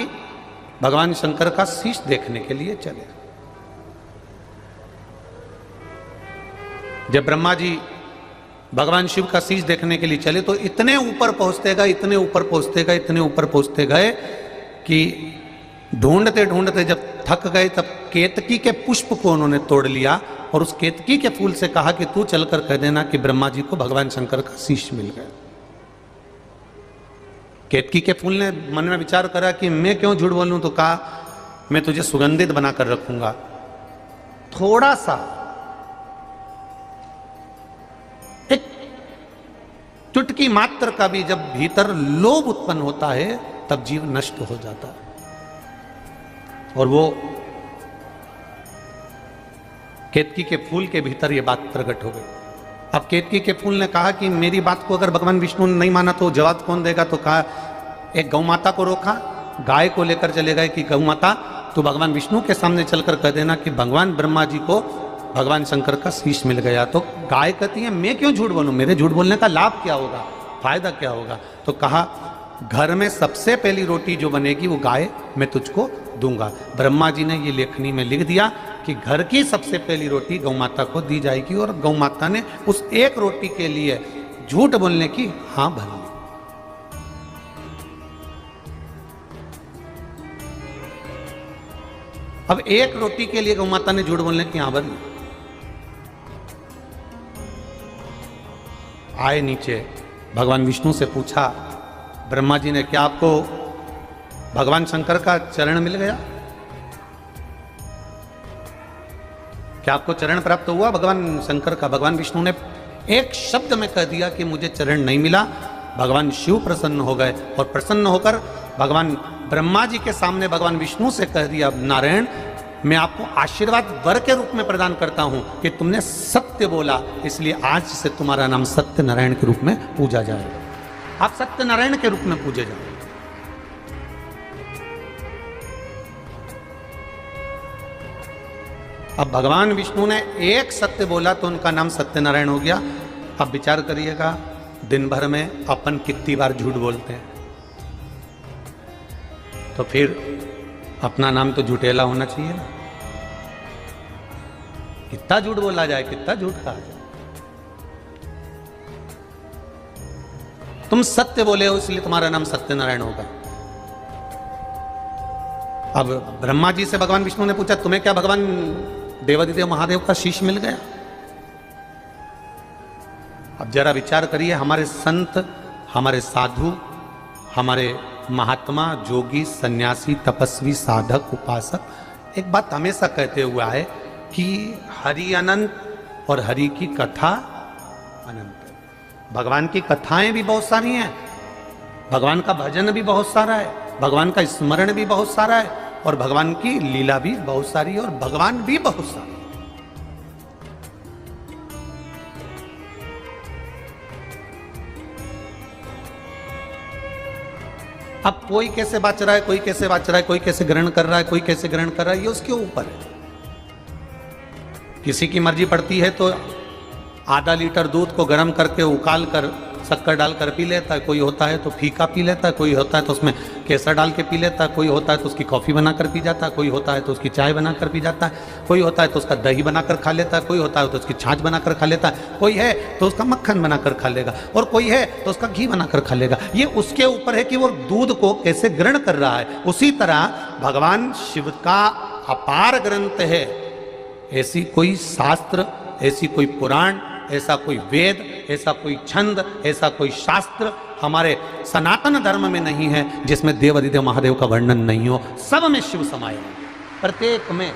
भगवान शंकर का शीश देखने के लिए चले। जब ब्रह्मा जी भगवान शिव का शीश देखने के लिए चले तो इतने ऊपर पहुंचते गए, इतने ऊपर पहुंचते गए, इतने ऊपर पहुंचते गए कि ढूंढते ढूंढते जब थक गए तब केतकी के पुष्प को उन्होंने तोड़ लिया और उस केतकी के फूल से कहा कि तू चलकर कह देना कि ब्रह्मा जी को भगवान शंकर का शीश मिल गया। केतकी के फूल ने मन में विचार करा कि मैं क्यों झूठ बोलूं, तो कहा मैं तुझे सुगंधित बनाकर रखूंगा। थोड़ा सा एक चुटकी मात्र का भी जब भीतर लोभ उत्पन्न होता है तब जीव नष्ट हो जाता है। और वो केतकी के फूल के भीतर ये बात प्रकट हो गई। अब केतकी के फूल ने कहा कि मेरी बात को अगर भगवान विष्णु ने नहीं माना तो जवाब कौन देगा। तो कहा एक गौ माता को रोका, गाय को लेकर चले गए कि गौ माता तू भगवान विष्णु के सामने चलकर कह देना कि भगवान ब्रह्मा जी को भगवान शंकर का शीश मिल गया। तो गाय कहती है मैं क्यों झूठ बोलूं, मेरे झूठ बोलने का लाभ क्या होगा, फायदा क्या होगा। तो कहा घर में सबसे पहली रोटी जो बनेगी वो गाय मैं तुझको दूंगा। ब्रह्मा जी ने ये लेखनी में लिख दिया कि घर की सबसे पहली रोटी गौ माता को दी जाएगी। और गौ माता ने उस एक रोटी के लिए झूठ बोलने की हाँ भर ली। अब एक रोटी के लिए गौ माता ने झूठ बोलने की हाँ भर ली। आए नीचे, भगवान विष्णु से पूछा ब्रह्मा जी ने क्या आपको भगवान शंकर का चरण मिल गया, क्या आपको चरण प्राप्त हुआ भगवान शंकर का। भगवान विष्णु ने एक शब्द में कह दिया कि मुझे चरण नहीं मिला। भगवान शिव प्रसन्न हो गए और प्रसन्न होकर भगवान ब्रह्मा जी के सामने भगवान विष्णु से कह दिया नारायण मैं आपको आशीर्वाद वर के रूप में प्रदान करता हूं कि तुमने सत्य बोला, इसलिए आज से तुम्हारा नाम सत्य नारायण के रूप में पूजा जाएगा। आप सत्य नारायण के रूप में पूजे जाओ। अब भगवान विष्णु ने एक सत्य बोला तो उनका नाम सत्यनारायण हो गया। अब विचार करिएगा दिन भर में अपन कितनी बार झूठ बोलते हैं, तो फिर अपना नाम तो झूठेला होना चाहिए ना। कितना झूठ बोला जाए, कितना झूठ कहा जाए। तुम सत्य बोले हो इसलिए तुम्हारा नाम सत्यनारायण होगा। अब ब्रह्मा जी से भगवान विष्णु ने पूछा तुम्हें क्या भगवान देवादिदेव महादेव का शीश मिल गया। अब जरा विचार करिए, हमारे संत, हमारे साधु, हमारे महात्मा, जोगी, सन्यासी, तपस्वी, साधक, उपासक एक बात हमेशा कहते हुआ है कि हरि अनंत और हरि की कथा अनंत। भगवान की कथाएं भी बहुत सारी हैं, भगवान का भजन भी बहुत सारा है, भगवान का स्मरण भी बहुत सारा है और भगवान की लीला भी बहुत सारी है और भगवान भी बहुत सारे। अब कोई कैसे बाच रहा है, कोई कैसे बाच रहा है, कोई कैसे ग्रहण कर रहा है, कोई कैसे ग्रहण कर रहा है, ये उसके ऊपर है। किसी की मर्जी पड़ती है तो आधा लीटर दूध को गर्म करके उकाल कर शक्कर डालकर पी लेता है, कोई होता है तो फीका पी लेता है, कोई होता है तो उसमें केसर डाल के पी लेता है, कोई होता है तो उसकी कॉफ़ी बनाकर पी जाता है, कोई होता है तो उसकी चाय बनाकर पी जाता है, कोई होता है तो उसका दही बनाकर खा लेता है, कोई होता है तो उसकी छाछ बनाकर खा लेता है, कोई है तो उसका मक्खन बनाकर खा लेगा और कोई है तो उसका घी बनाकर खा लेगा। ये उसके ऊपर है कि वो दूध को कैसे ग्रहण कर रहा है। उसी तरह भगवान शिव का अपार ग्रंथ है। ऐसी कोई शास्त्र, ऐसी कोई पुराण, ऐसा कोई वेद, ऐसा कोई छंद, ऐसा कोई शास्त्र हमारे सनातन धर्म में नहीं है जिसमें देवादिदेव महादेव का वर्णन नहीं हो। सब में शिव समाये, प्रत्येक में।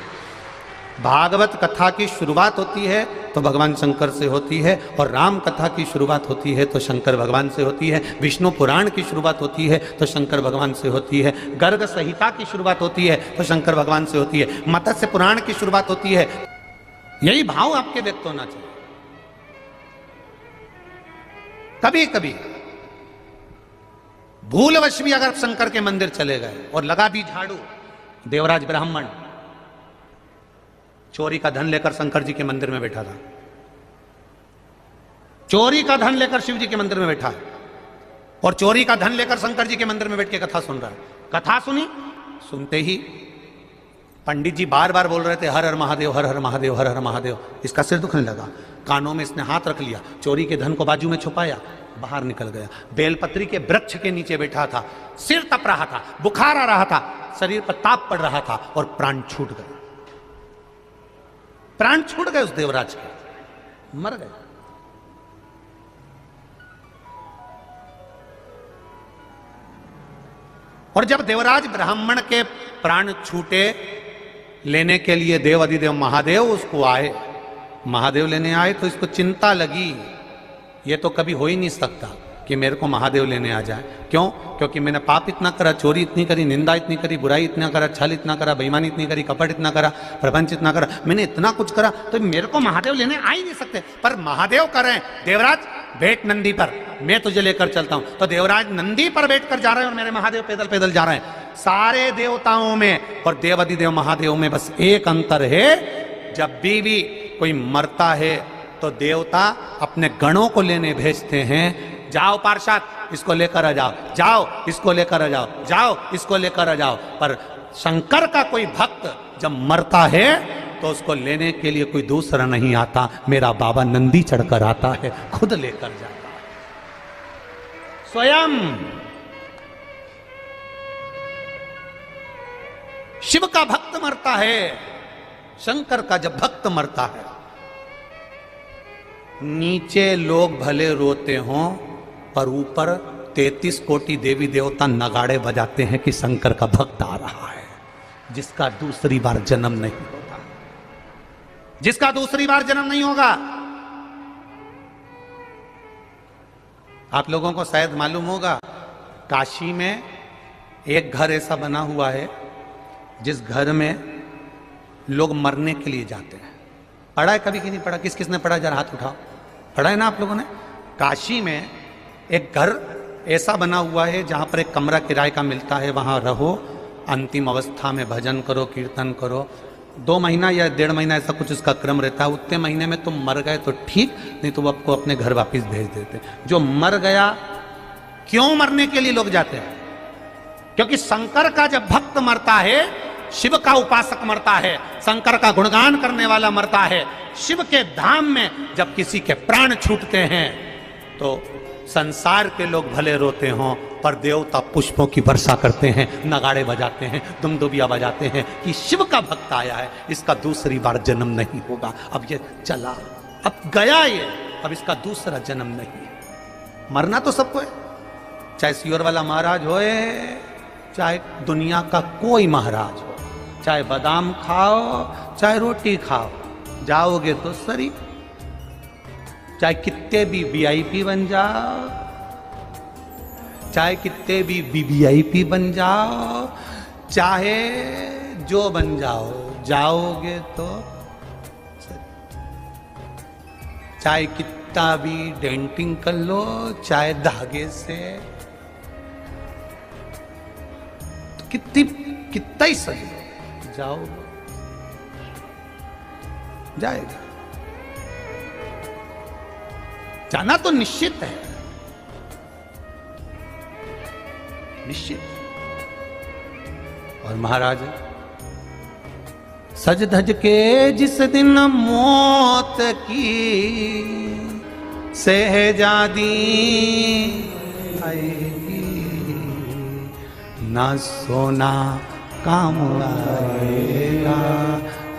भागवत कथा की शुरुआत होती है तो भगवान शंकर से होती है, और राम कथा की शुरुआत होती है तो शंकर भगवान से होती है, विष्णु पुराण की शुरुआत होती है तो शंकर भगवान से होती है, गर्ग संहिता की शुरुआत होती है तो शंकर भगवान से होती है, मत्स्य पुराण की शुरुआत होती है। यही भाव आपके व्यक्त होना चाहिए। कभी कभी भूलवश भी अगर शंकर के मंदिर चले गए और लगा दी झाड़ू, देवराज ब्राह्मण चोरी का धन लेकर शंकर जी के मंदिर में बैठा था, चोरी का धन लेकर शिव जी के मंदिर में बैठा है, और चोरी का धन लेकर शंकर जी के मंदिर में बैठ के कथा सुन रहा है। कथा सुनी, सुनते ही पंडित जी बार बार बोल रहे थे हर हर महादेव, हर हर महादेव, हर हर महादेव। इसका सिर दुखने लगा, कानों में इसने हाथ रख लिया, चोरी के धन को बाजू में छुपाया, बाहर निकल गया। बेलपत्री के वृक्ष के नीचे बैठा था, सिर तप रहा था, बुखार आ रहा था, शरीर पर ताप पड़ रहा था, और प्राण छूट गए। प्राण छूट गए उस देवराज के, मर गए। और जब देवराज ब्राह्मण के प्राण छूटे, लेने के लिए देव अधिदेव महादेव उसको आए, महादेव लेने आए तो इसको चिंता लगी, ये तो कभी हो ही नहीं सकता कि मेरे को महादेव लेने आ जाए। क्यों? क्योंकि मैंने पाप इतना करा, चोरी इतनी करी, निंदा इतनी करी, बुराई इतना करा, छल इतना करा, बेईमानी इतनी करी, कपट इतना करा, प्रपंच इतना करा, मैंने इतना कुछ करा, तो मेरे को महादेव लेने आ ही नहीं सकते। पर महादेव कर रहे हैं, देवराज बैठ नंदी पर, मैं तुझे लेकर चलता हूं। तो देवराज नंदी पर बैठकर जा रहे हैं और मेरे महादेव पैदल पैदल जा रहे हैं। सारे देवताओं में और देवाधिदेव महादेव में बस एक अंतर है, जब भी कोई मरता है तो देवता अपने गणों को लेने भेजते हैं, जाओ पार्षद इसको लेकर आ जाओ, जाओ इसको लेकर आ जाओ, जाओ इसको लेकर आ जाओ। पर शंकर का कोई भक्त जब मरता है तो उसको लेने के लिए कोई दूसरा नहीं आता, मेरा बाबा नंदी चढ़कर आता है, खुद लेकर जाता है स्वयं। शिव का भक्त मरता है, शंकर का जब भक्त मरता है, नीचे लोग भले रोते हों पर ऊपर 33 कोटि देवी देवता नगाड़े बजाते हैं कि शंकर का भक्त आ रहा है, जिसका दूसरी बार जन्म नहीं होगा, जिसका दूसरी बार जन्म नहीं होगा। आप लोगों को शायद मालूम होगा, काशी में एक घर ऐसा बना हुआ है जिस घर में लोग मरने के लिए जाते हैं। पढ़ा है कभी कि नहीं पढ़ा? किस किसने पढ़ा? जरा हाथ उठाओ। पढ़ा है ना आप लोगों ने? काशी में एक घर ऐसा बना हुआ है जहां पर एक कमरा किराए का मिलता है, वहां रहो, अंतिम अवस्था में भजन करो, कीर्तन करो। 2 महीना या 1.5 महीना ऐसा कुछ उसका क्रम रहता है। उतने महीने में तुम मर गए तो ठीक, नहीं तो वो आपको अपने घर वापस भेज देते। जो मर गया, क्यों मरने के लिए लोग जाते हैं? क्योंकि शंकर का जब भक्त मरता है, शिव का उपासक मरता है, शंकर का गुणगान करने वाला मरता है, शिव के धाम में जब किसी के प्राण छूटते हैं तो संसार के लोग भले रोते हों पर देवता पुष्पों की वर्षा करते हैं, नगाड़े बजाते हैं, दुमदुबिया बजाते हैं कि शिव का भक्त आया है, इसका दूसरी बार जन्म नहीं होगा। अब ये चला, अब गया ये, अब इसका दूसरा जन्म नहीं है। मरना तो सबको है, चाहे सियोर वाला महाराज होए, चाहे दुनिया का कोई महाराज हो, चाहे बादाम खाओ चाहे रोटी खाओ, जाओगे तो सरी। चाहे कितने भी वीआईपी बन जाओ, चाहे कितने भी वीवीआईपी बन जाओ, चाहे जो बन जाओ, जाओगे तो सरी। चाहे कितना भी डेंटिंग कर लो, चाहे धागे से, तो कितना ही सही जाओ, जाएगा। जाना तो निश्चित है, निश्चित। और महाराज सज धज के जिस दिन मौत की सहजादी आएगी, ना सोना काम आएगा,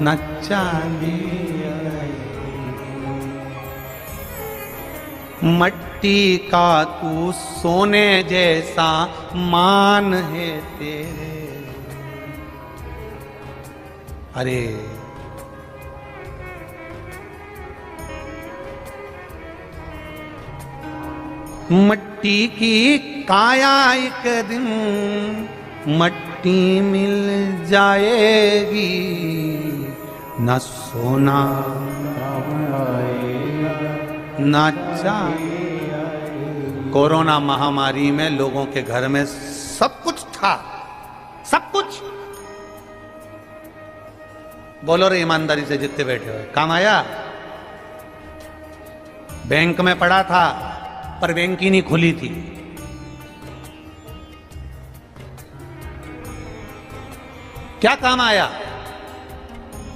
न चांदी आएगी। मट्टी का तू सोने जैसा मान है तेरे। अरे मट्टी की काया एक दिन मट्टी मिल जाएगी, न सोना न चांदी। कोरोना महामारी में लोगों के घर में सब कुछ था, सब कुछ। बोलो रे ईमानदारी से जितने बैठे हुए, काम आया? बैंक में पड़ा था पर बैंक ही नहीं खुली थी। क्या काम आया?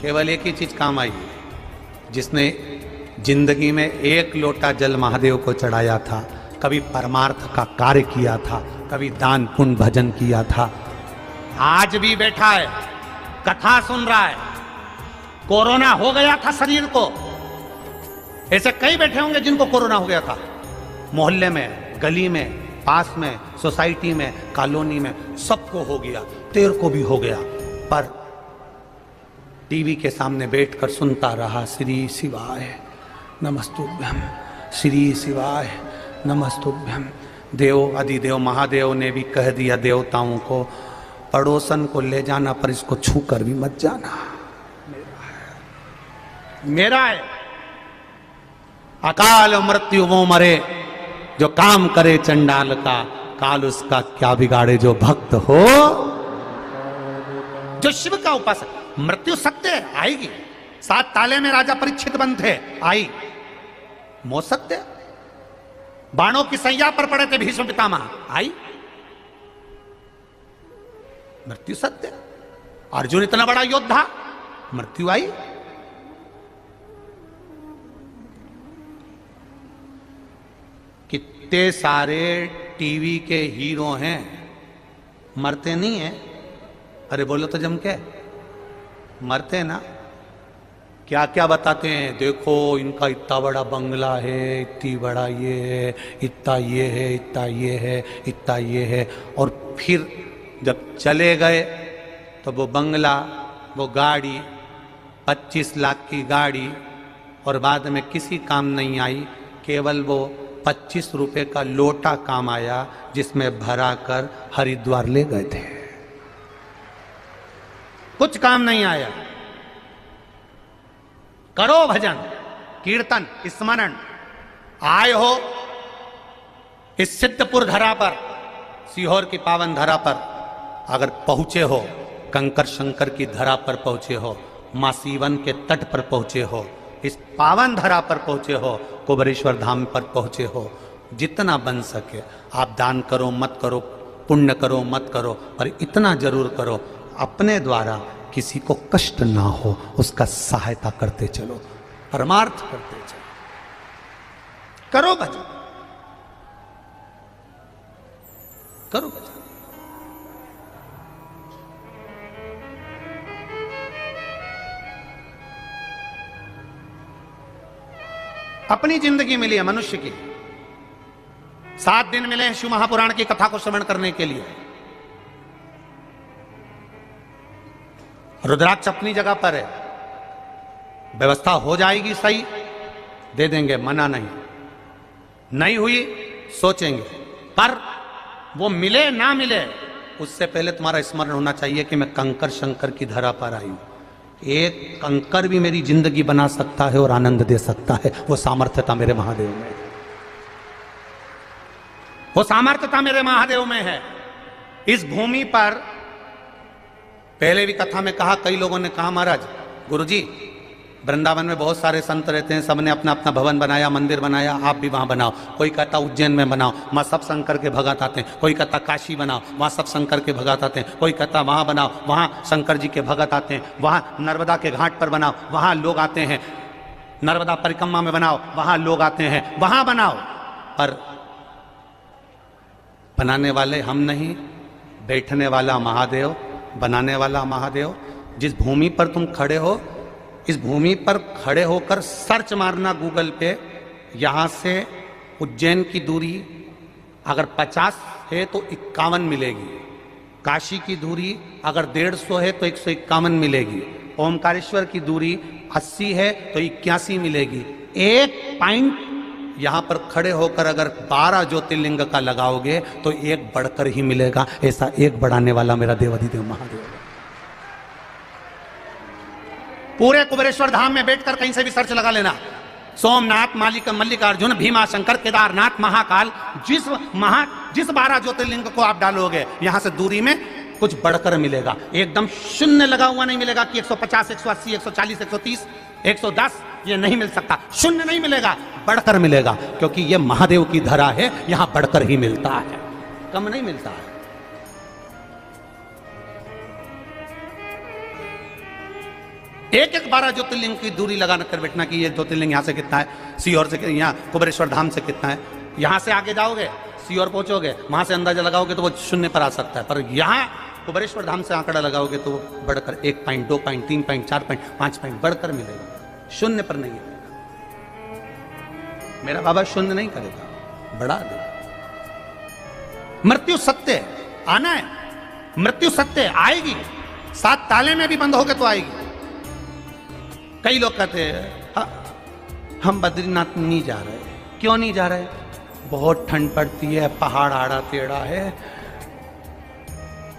केवल एक ही चीज काम आई, जिसने जिंदगी में एक लोटा जल महादेव को चढ़ाया था, कभी परमार्थ का कार्य किया था, कभी दान पुण्य भजन किया था, आज भी बैठा है, कथा सुन रहा है। कोरोना हो गया था शरीर को, ऐसे कई बैठे होंगे जिनको कोरोना हो गया था, मोहल्ले में, गली में, पास में, सोसाइटी में, कॉलोनी में, सबको हो गया, तेरे को भी हो गया, पर टीवी के सामने बैठकर सुनता रहा, श्री शिवाय नमस्तुभ्यम, श्री शिवाय नमस्तुभ्यम। देव अधिदेव महादेव ने भी कह दिया देवताओं को, पड़ोसन को ले जाना पर इसको छू कर भी मत जाना, मेरा है। अकाल मृत्यु वो मरे जो काम करे चंडाल का, काल उसका क्या बिगाड़े जो भक्त हो। जो शिव का उपासक, मृत्यु सत्य है, आएगी। 7 ताले में राजा परीक्षित बंद थे, आई। मौत सत्य, बाणों की सैया पर पड़े थे भीष्म पितामह, आई। मृत्यु सत्य। अर्जुन इतना बड़ा योद्धा, मृत्यु आई। कितने सारे टीवी के हीरो हैं, मरते नहीं हैं। अरे बोलो तो जम के, मरते ना। क्या क्या बताते हैं, देखो इनका इतना बड़ा बंगला है, इतनी बड़ा ये है, इतना ये है, इतना ये है, इतना ये है, और फिर जब चले गए तो वो बंगला, वो गाड़ी, 25 लाख की गाड़ी, और बाद में किसी काम नहीं आई, केवल वो 25 रुपए का लोटा काम आया, जिसमें भरा कर हरिद्वार ले गए थे। कुछ काम नहीं आया। करो भजन कीर्तन स्मरण, आए हो इस सिद्धपुर धरा पर, सीहोर की पावन धरा पर, अगर पहुंचे हो, कंकर शंकर की धरा पर पहुंचे हो, मां सीवन के तट पर पहुंचे हो, इस पावन धरा पर पहुंचे हो, कुबरेश्वर धाम पर पहुंचे हो, जितना बन सके आप दान करो मत करो, पुण्य करो मत करो, पर इतना जरूर करो, अपने द्वारा किसी को कष्ट ना हो, उसका सहायता करते चलो, परमार्थ करते चलो, करो भजन, करो भजन। अपनी जिंदगी मिली है मनुष्य की, 7 दिन मिले हैं शिव महापुराण की कथा को श्रवण करने के लिए। रुद्राक्ष अपनी जगह पर है, व्यवस्था हो जाएगी सही, दे देंगे, मना नहीं। नहीं हुई सोचेंगे, पर वो मिले ना मिले उससे पहले तुम्हारा स्मरण होना चाहिए कि मैं कंकर शंकर की धरा पर आई हूं। एक कंकर भी मेरी जिंदगी बना सकता है और आनंद दे सकता है, वो सामर्थ्यता मेरे महादेव में है, वो सामर्थ्यता मेरे महादेव में है। इस भूमि पर पहले भी कथा में कहा, कई लोगों ने कहा महाराज गुरुजी वृंदावन में बहुत सारे संत रहते हैं, सबने अपना अपना भवन बनाया, मंदिर बनाया, आप भी वहां बनाओ। कोई कहता उज्जैन में बनाओ, वहां सब शंकर के भगत आते हैं। कोई कहता काशी बनाओ, वहां सब शंकर के भगत आते हैं। कोई कहता वहां बनाओ, वहां शंकर जी के भगत आते हैं। वहां नर्मदा के घाट पर बनाओ, वहां लोग आते हैं। नर्मदा परिक्रमा में बनाओ, वहां लोग आते हैं। वहां बनाओ, पर बनाने वाले हम नहीं, बैठने वाला महादेव, बनाने वाला महादेव। जिस भूमि पर तुम खड़े हो, इस भूमि पर खड़े होकर सर्च मारना गूगल पे, यहाँ से उज्जैन की दूरी अगर 50 है तो 51 मिलेगी। काशी की दूरी अगर 150 है तो 151 मिलेगी। ओमकारेश्वर की दूरी 80 है तो 81 मिलेगी। 1 पॉइंट यहां पर खड़े होकर अगर 12 ज्योतिर्लिंग का लगाओगे तो एक बढ़कर ही मिलेगा। ऐसा एक बढ़ाने वाला मेरा देवाधिदेव महादेव है। पूरे कुबेरेश्वर धाम में बैठकर कहीं से भी सर्च लगा लेना, सोमनाथ, मल्लिकार्जुन, भीमा शंकर, केदारनाथ, महाकाल, जिस 12 ज्योतिर्लिंग को आप डालोगे यहां से दूरी में कुछ बढ़कर मिलेगा। एकदम शून्य लगा हुआ नहीं मिलेगा कि 150, 180, 140, 130, 110, ये नहीं मिल सकता। शून्य नहीं मिलेगा, बढ़कर मिलेगा, क्योंकि ये महादेव की धरा है, यहां बढ़कर ही मिलता है, कम नहीं मिलता है। एक 12 ज्योतिर्लिंग की दूरी लगाना कर बैठना कि ये ज्योतिर्लिंग यहां से कितना है, सीहोर से, यहाँ कुबेरेश्वर धाम से कितना है। यहां से आगे जाओगे, सीहोर पहुंचोगे, वहां से अंदाजा लगाओगे तो वो शून्य पर आ सकता है, पर यहां कुबेरेश्वर धाम से आंकड़ा लगाओगे तो बढ़कर 1 point, 2 point, 3 point, 4 point, 5 point बढ़कर मिलेगा, शून्य पर नहीं मिलेगा। मेरा बाबा शून्य नहीं करेगा, बढ़ा देगा। मृत्यु सत्य है, आना है, मृत्यु सत्य है, आएगी, 7 ताले में भी बंद होगे तो आएगी। कई लोग कहते हैं हम बद्रीनाथ नहीं जा रहे। क्यों नहीं जा रहे? बहुत ठंड पड़ती है, पहाड़ आड़ा टेढ़ा है,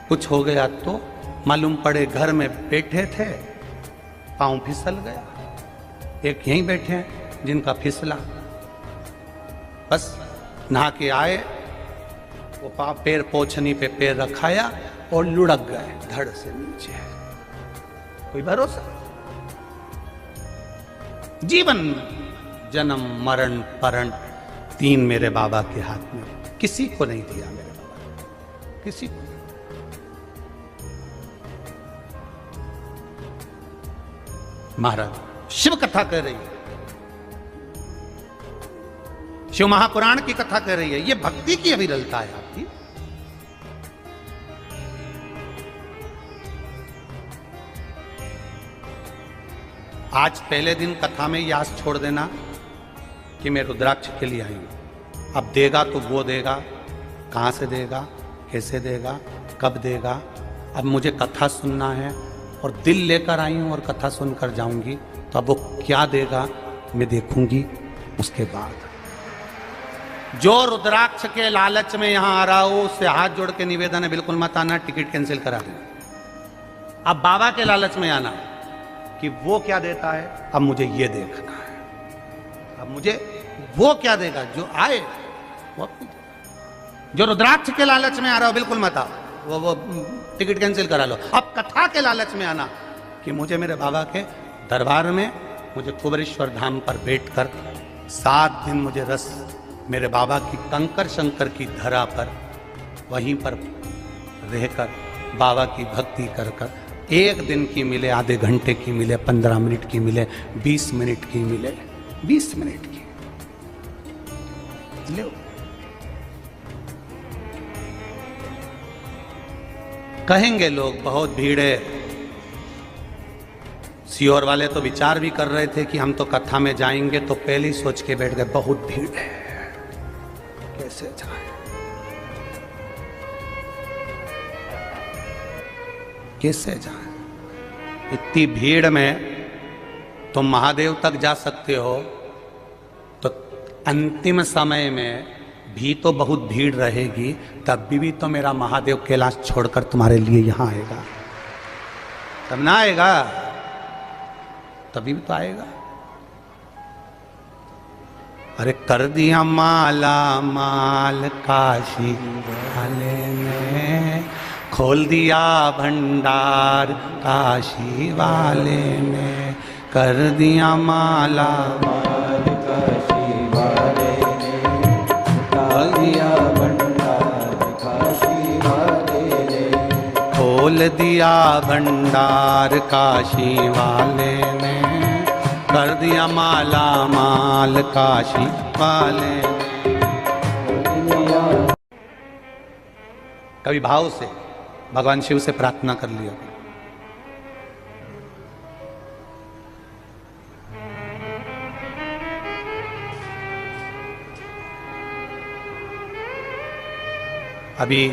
कुछ हो गया तो मालूम पड़े घर में बैठे थे, पांव फिसल गया। एक यहीं बैठे हैं जिनका फिसला, बस नहा के आए, वो पैर पोछनी पे पैर रखाया और लुढ़क गए धड़ से नीचे। कोई भरोसा? जीवन, जन्म, मरण, परण 3 मेरे बाबा के हाथ में, किसी को नहीं दिया मेरे बाबा, किसी को। महाराज शिव कथा कह रही है, शिव महापुराण की कथा कह रही है, ये भक्ति की अविरलता है आपकी। आज पहले दिन कथा में यास छोड़ देना कि मैं रुद्राक्ष के लिए आई हूं। अब देगा तो वो देगा, कहां से देगा, कैसे देगा, कब देगा। अब मुझे कथा सुनना है और दिल लेकर आई हूं और कथा सुनकर जाऊंगी, तो अब वो क्या देगा मैं देखूंगी। उसके बाद जो रुद्राक्ष के लालच में यहां आ रहा हो उससे हाथ जोड़ के निवेदन है, बिल्कुल मत आना, टिकट कैंसिल करा देना। अब बाबा के लालच में आना कि वो क्या देता है, अब मुझे ये देखना है, अब मुझे वो क्या देगा, जो आए वो। जो रुद्राक्ष के लालच में आ रहा हो बिल्कुल मत आओ, वो टिकट कैंसिल करा लो। अब कथा के लालच में आना कि मुझे मेरे बाबा के दरबार में, मुझे कुबेरेश्वर धाम पर बैठकर 7 दिन मुझे रस मेरे बाबा की कंकर शंकर की धरा पर वहीं पर रहकर बाबा की भक्ति कर कर, 1 दिन की मिले, आधे घंटे की मिले, 15 मिनट की मिले, 20 मिनट की मिले, 20 मिनट की ले। कहेंगे लोग बहुत भीड़ है। सीहोर वाले तो विचार भी कर रहे थे कि हम तो कथा में जाएंगे, तो पहले ही सोच के बैठ गए बहुत भीड़ है, कैसे जाए। कैसे जाए? इतनी भीड़ में तुम महादेव तक जा सकते हो, तो अंतिम समय में भी तो बहुत भीड़ रहेगी, तब भी तो मेरा महादेव कैलाश छोड़कर तुम्हारे लिए यहां आएगा। तब ना आएगा, तभी तो आएगा। अरे कर दिया माला माल काशी वाले ने, खोल दिया भंडार काशी वाले ने, कर दिया माला माल काशी वाले ने, खोल दिया भंडार काशी वाले ने, खोल दिया भंडार काशी वाले ने, कर दिया माला माल काशी वाले ने। कभी भाव से भगवान शिव से प्रार्थना कर लिया। अभी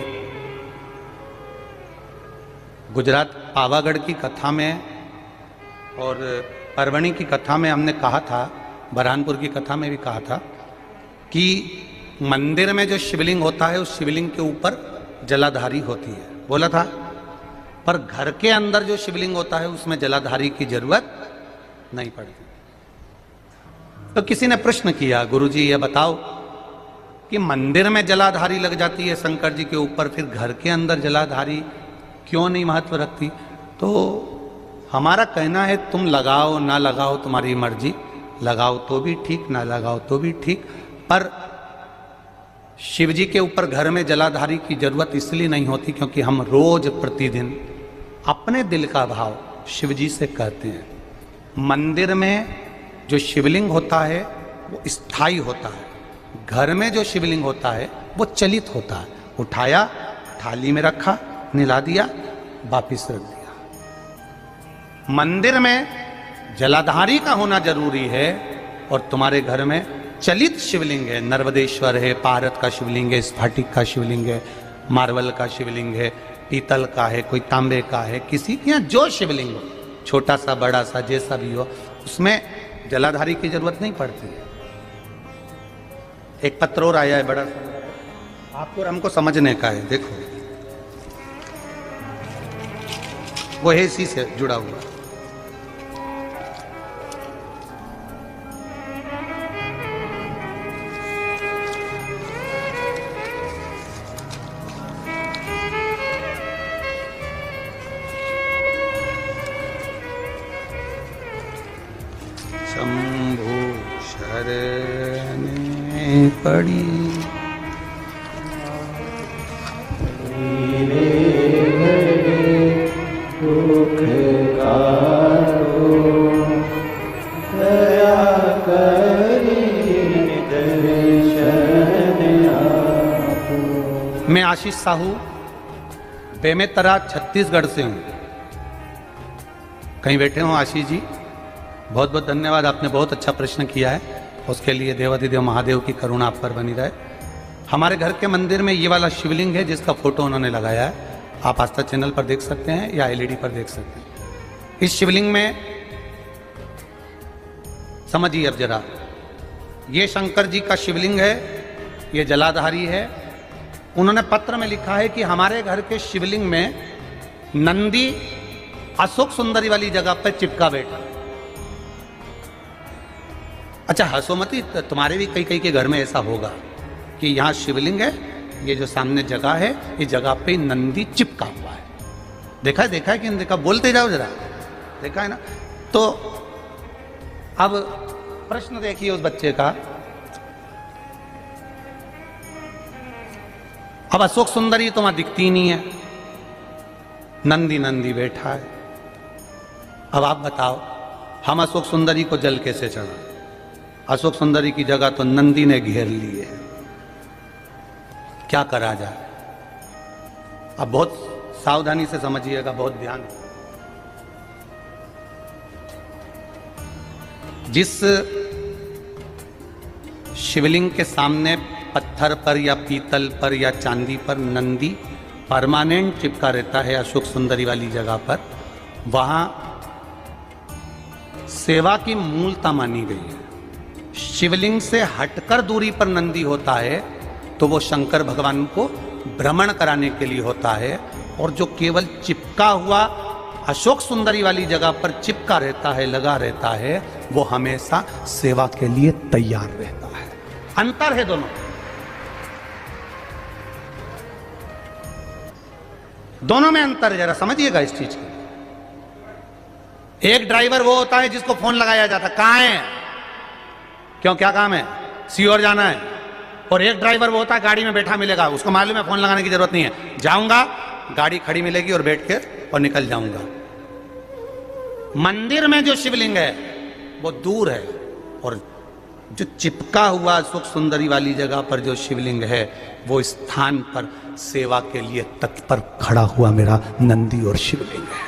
गुजरात पावागढ़ की कथा में और परवणी की कथा में हमने कहा था, बरहानपुर की कथा में भी कहा था कि मंदिर में जो शिवलिंग होता है उस शिवलिंग के ऊपर जलाधारी होती है, बोला था। पर घर के अंदर जो शिवलिंग होता है उसमें जलाधारी की जरूरत नहीं पड़ती। तो किसी ने प्रश्न किया, गुरुजी ये बताओ कि मंदिर में जलाधारी लग जाती है शंकर जी के ऊपर, फिर घर के अंदर जलाधारी क्यों नहीं महत्व रखती? तो हमारा कहना है तुम लगाओ ना लगाओ तुम्हारी मर्जी, लगाओ तो भी ठीक ना लगाओ तो भी ठीक, पर शिव जी के ऊपर घर में जलाधारी की जरूरत इसलिए नहीं होती क्योंकि हम रोज प्रतिदिन अपने दिल का भाव शिव जी से कहते हैं। मंदिर में जो शिवलिंग होता है वो स्थायी होता है, घर में जो शिवलिंग होता है वो चलित होता है। उठाया, थाली में रखा, निला दिया, वापिस रख दिया। मंदिर में जलाधारी का होना जरूरी है और तुम्हारे घर में चलित शिवलिंग है, नर्मदेश्वर है, पारत का शिवलिंग है, स्फटिक का शिवलिंग है, मार्बल का शिवलिंग है, पीतल का है, कोई तांबे का है, किसी के यहाँ जो शिवलिंग हो, छोटा सा बड़ा सा जैसा भी हो, उसमें जलाधारी की जरूरत नहीं पड़ती है। एक पत्र और आया है बड़ा सा, आपको और हमको समझने का है। देखो वो है इसी से जुड़ा हुआ। शंभु शरण पड़ी मैं आशीष साहू बेमेतरा छत्तीसगढ़ से हूं। कहीं बैठे हो आशीष जी? बहुत बहुत धन्यवाद, आपने बहुत अच्छा प्रश्न किया है, उसके लिए देवाधिदेव महादेव की करुणा आप पर बनी रहे। हमारे घर के मंदिर में ये वाला शिवलिंग है जिसका फोटो उन्होंने लगाया है, आप आस्था चैनल पर देख सकते हैं या एलईडी पर देख सकते हैं। इस शिवलिंग में समझिए अब जरा, ये शंकर जी का शिवलिंग है, ये जलाधारी है। उन्होंने पत्र में लिखा है कि हमारे घर के शिवलिंग में नंदी अशोक सुंदरी वाली जगह पर चिपका बैठा। अच्छा हंसो मती, तुम्हारे भी कई कई के घर में ऐसा होगा कि यहाँ शिवलिंग है, ये जो सामने जगह है, इस जगह पे नंदी चिपका हुआ है। देखा है कि नहीं देखा? बोलते जाओ जरा, देखा है ना? तो अब प्रश्न देखिए उस बच्चे का। अब अशोक सुंदरी तो वहां दिखती नहीं है, नंदी नंदी बैठा है। अब आप बताओ हम अशोक सुंदरी को जल कैसे चढ़ा? अशोक सुंदरी की जगह तो नंदी ने घेर ली है, क्या करा जाए? अब बहुत सावधानी से समझिएगा, बहुत ध्यान। जिस शिवलिंग के सामने पत्थर पर या पीतल पर या चांदी पर नंदी परमानेंट चिपका रहता है अशोक सुंदरी वाली जगह पर, वहां सेवा की मूलता मानी गई है। शिवलिंग से हटकर दूरी पर नंदी होता है तो वो शंकर भगवान को भ्रमण कराने के लिए होता है, और जो केवल चिपका हुआ अशोक सुंदरी वाली जगह पर चिपका रहता है, लगा रहता है, वो हमेशा सेवा के लिए तैयार रहता है। अंतर है दोनों, दोनों में अंतर है, जरा समझिएगा इस चीज को। एक ड्राइवर वो होता है जिसको फोन लगाया जाता है, कहां है, क्यों, क्या काम है, सीओर जाना है। और एक ड्राइवर वो होता है गाड़ी में बैठा मिलेगा, उसको मालूम है फोन लगाने की जरूरत नहीं है, जाऊंगा गाड़ी खड़ी मिलेगी और बैठ के और निकल जाऊंगा। मंदिर में जो शिवलिंग है वो दूर है, और जो चिपका हुआ अशोक सुंदरी वाली जगह पर जो शिवलिंग है वो स्थान पर सेवा के लिए तत्पर खड़ा हुआ मेरा नंदी और शिवलिंग है,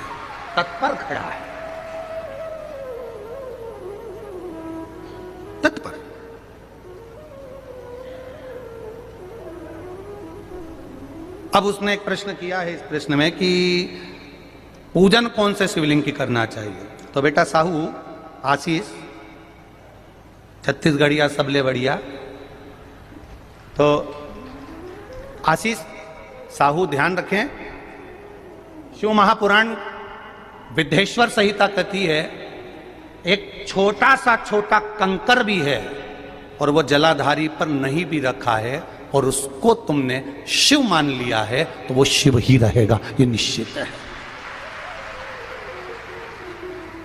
तत्पर खड़ा है, तत्पर। अब उसने एक प्रश्न किया है इस प्रश्न में कि पूजन कौन से शिवलिंग की करना चाहिए? तो बेटा साहू आशीष छत्तीसगढ़िया सबले बढ़िया, तो आशीष साहू ध्यान रखें, शिव महापुराण विद्धेश्वर संहिता कहती है एक छोटा कंकर भी है और वो जलाधारी पर नहीं भी रखा है और उसको तुमने शिव मान लिया है तो वो शिव ही रहेगा, ये निश्चित है।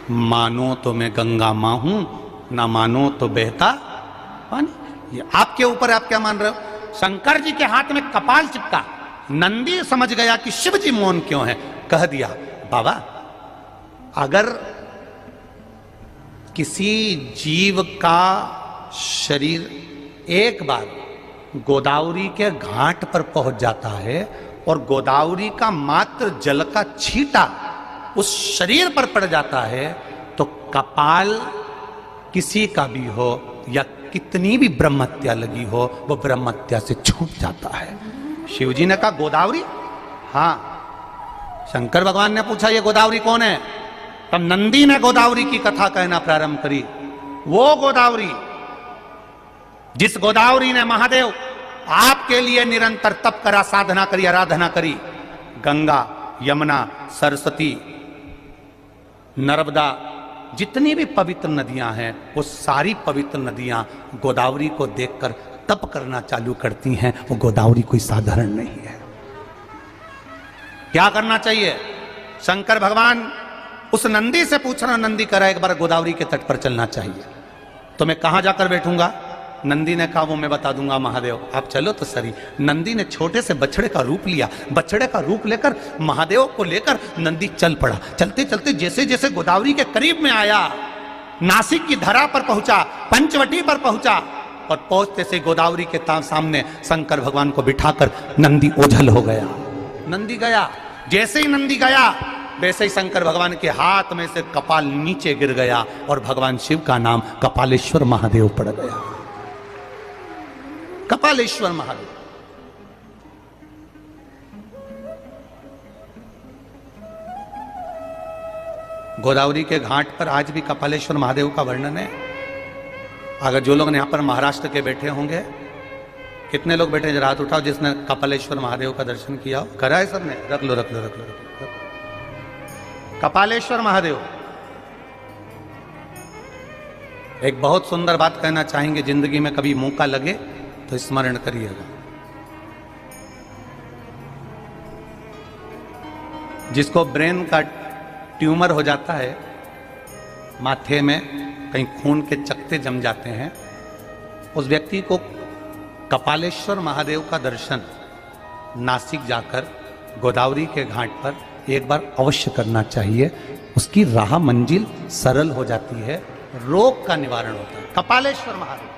मानो तो मैं गंगा मां हूं, ना मानो तो बहता पानी। ये आपके ऊपर आप क्या मान रहे हो। शंकर जी के हाथ में कपाल चिपका, नंदी समझ गया कि शिव जी मौन क्यों है, कह दिया बाबा अगर किसी जीव का शरीर एक बार गोदावरी के घाट पर पहुंच जाता है और गोदावरी का मात्र जल का छींटा उस शरीर पर पड़ जाता है तो कपाल किसी का भी हो या कितनी भी ब्रह्महत्या लगी हो वो ब्रह्महत्या से छूट जाता है। शिवजी ने कहा गोदावरी, हाँ। शंकर भगवान ने पूछा ये गोदावरी कौन है, तब नंदी ने गोदावरी की कथा कहना प्रारंभ करी। वो गोदावरी जिस गोदावरी ने महादेव आपके लिए निरंतर तप करा, साधना करी, आराधना करी, गंगा, यमुना, सरस्वती, नर्मदा, जितनी भी पवित्र नदियां हैं वो सारी पवित्र नदियां गोदावरी को देखकर तप करना चालू करती हैं। वो गोदावरी कोई साधारण नहीं है। क्या करना चाहिए, शंकर भगवान उस नंदी से पूछ रहा, नंदी करा एक बार गोदावरी के तट पर चलना चाहिए, तो मैं कहां जाकर बैठूंगा। नंदी ने कहा वो मैं बता दूंगा महादेव, आप चलो तो सही। नंदी ने छोटे से बछड़े का रूप लिया, बछड़े का रूप लेकर महादेव को लेकर नंदी चल पड़ा। चलते चलते जैसे जैसे गोदावरी के करीब में आया, नासिक की धरा पर पहुंचा, पंचवटी पर पहुंचा और पहुंचते से गोदावरी के सामने शंकर भगवान को बिठाकर नंदी ओझल हो गया। नंदी गया, जैसे ही नंदी गया वैसे ही शंकर भगवान के हाथ में से कपाल नीचे गिर गया और भगवान शिव का नाम कपालेश्वर महादेव पड़ गया। कपालेश्वर महादेव। गोदावरी के घाट पर आज भी कपालेश्वर महादेव का वर्णन है। अगर जो लोग यहां पर महाराष्ट्र के बैठे होंगे, कितने लोग बैठे जरा हाथ उठाओ जिसने कपालेश्वर महादेव का दर्शन किया हो। करा है सबने, रख लो रख लो रख लो रख लो। कपालेश्वर महादेव एक बहुत सुंदर बात कहना चाहेंगे, जिंदगी में कभी मौका लगे तो स्मरण करिएगा। जिसको ब्रेन का ट्यूमर हो जाता है, माथे में कहीं खून के चकते जम जाते हैं, उस व्यक्ति को कपालेश्वर महादेव का दर्शन नासिक जाकर गोदावरी के घाट पर एक बार अवश्य करना चाहिए। उसकी राह मंजिल सरल हो जाती है, रोग का निवारण होता है। कपालेश्वर महादेव।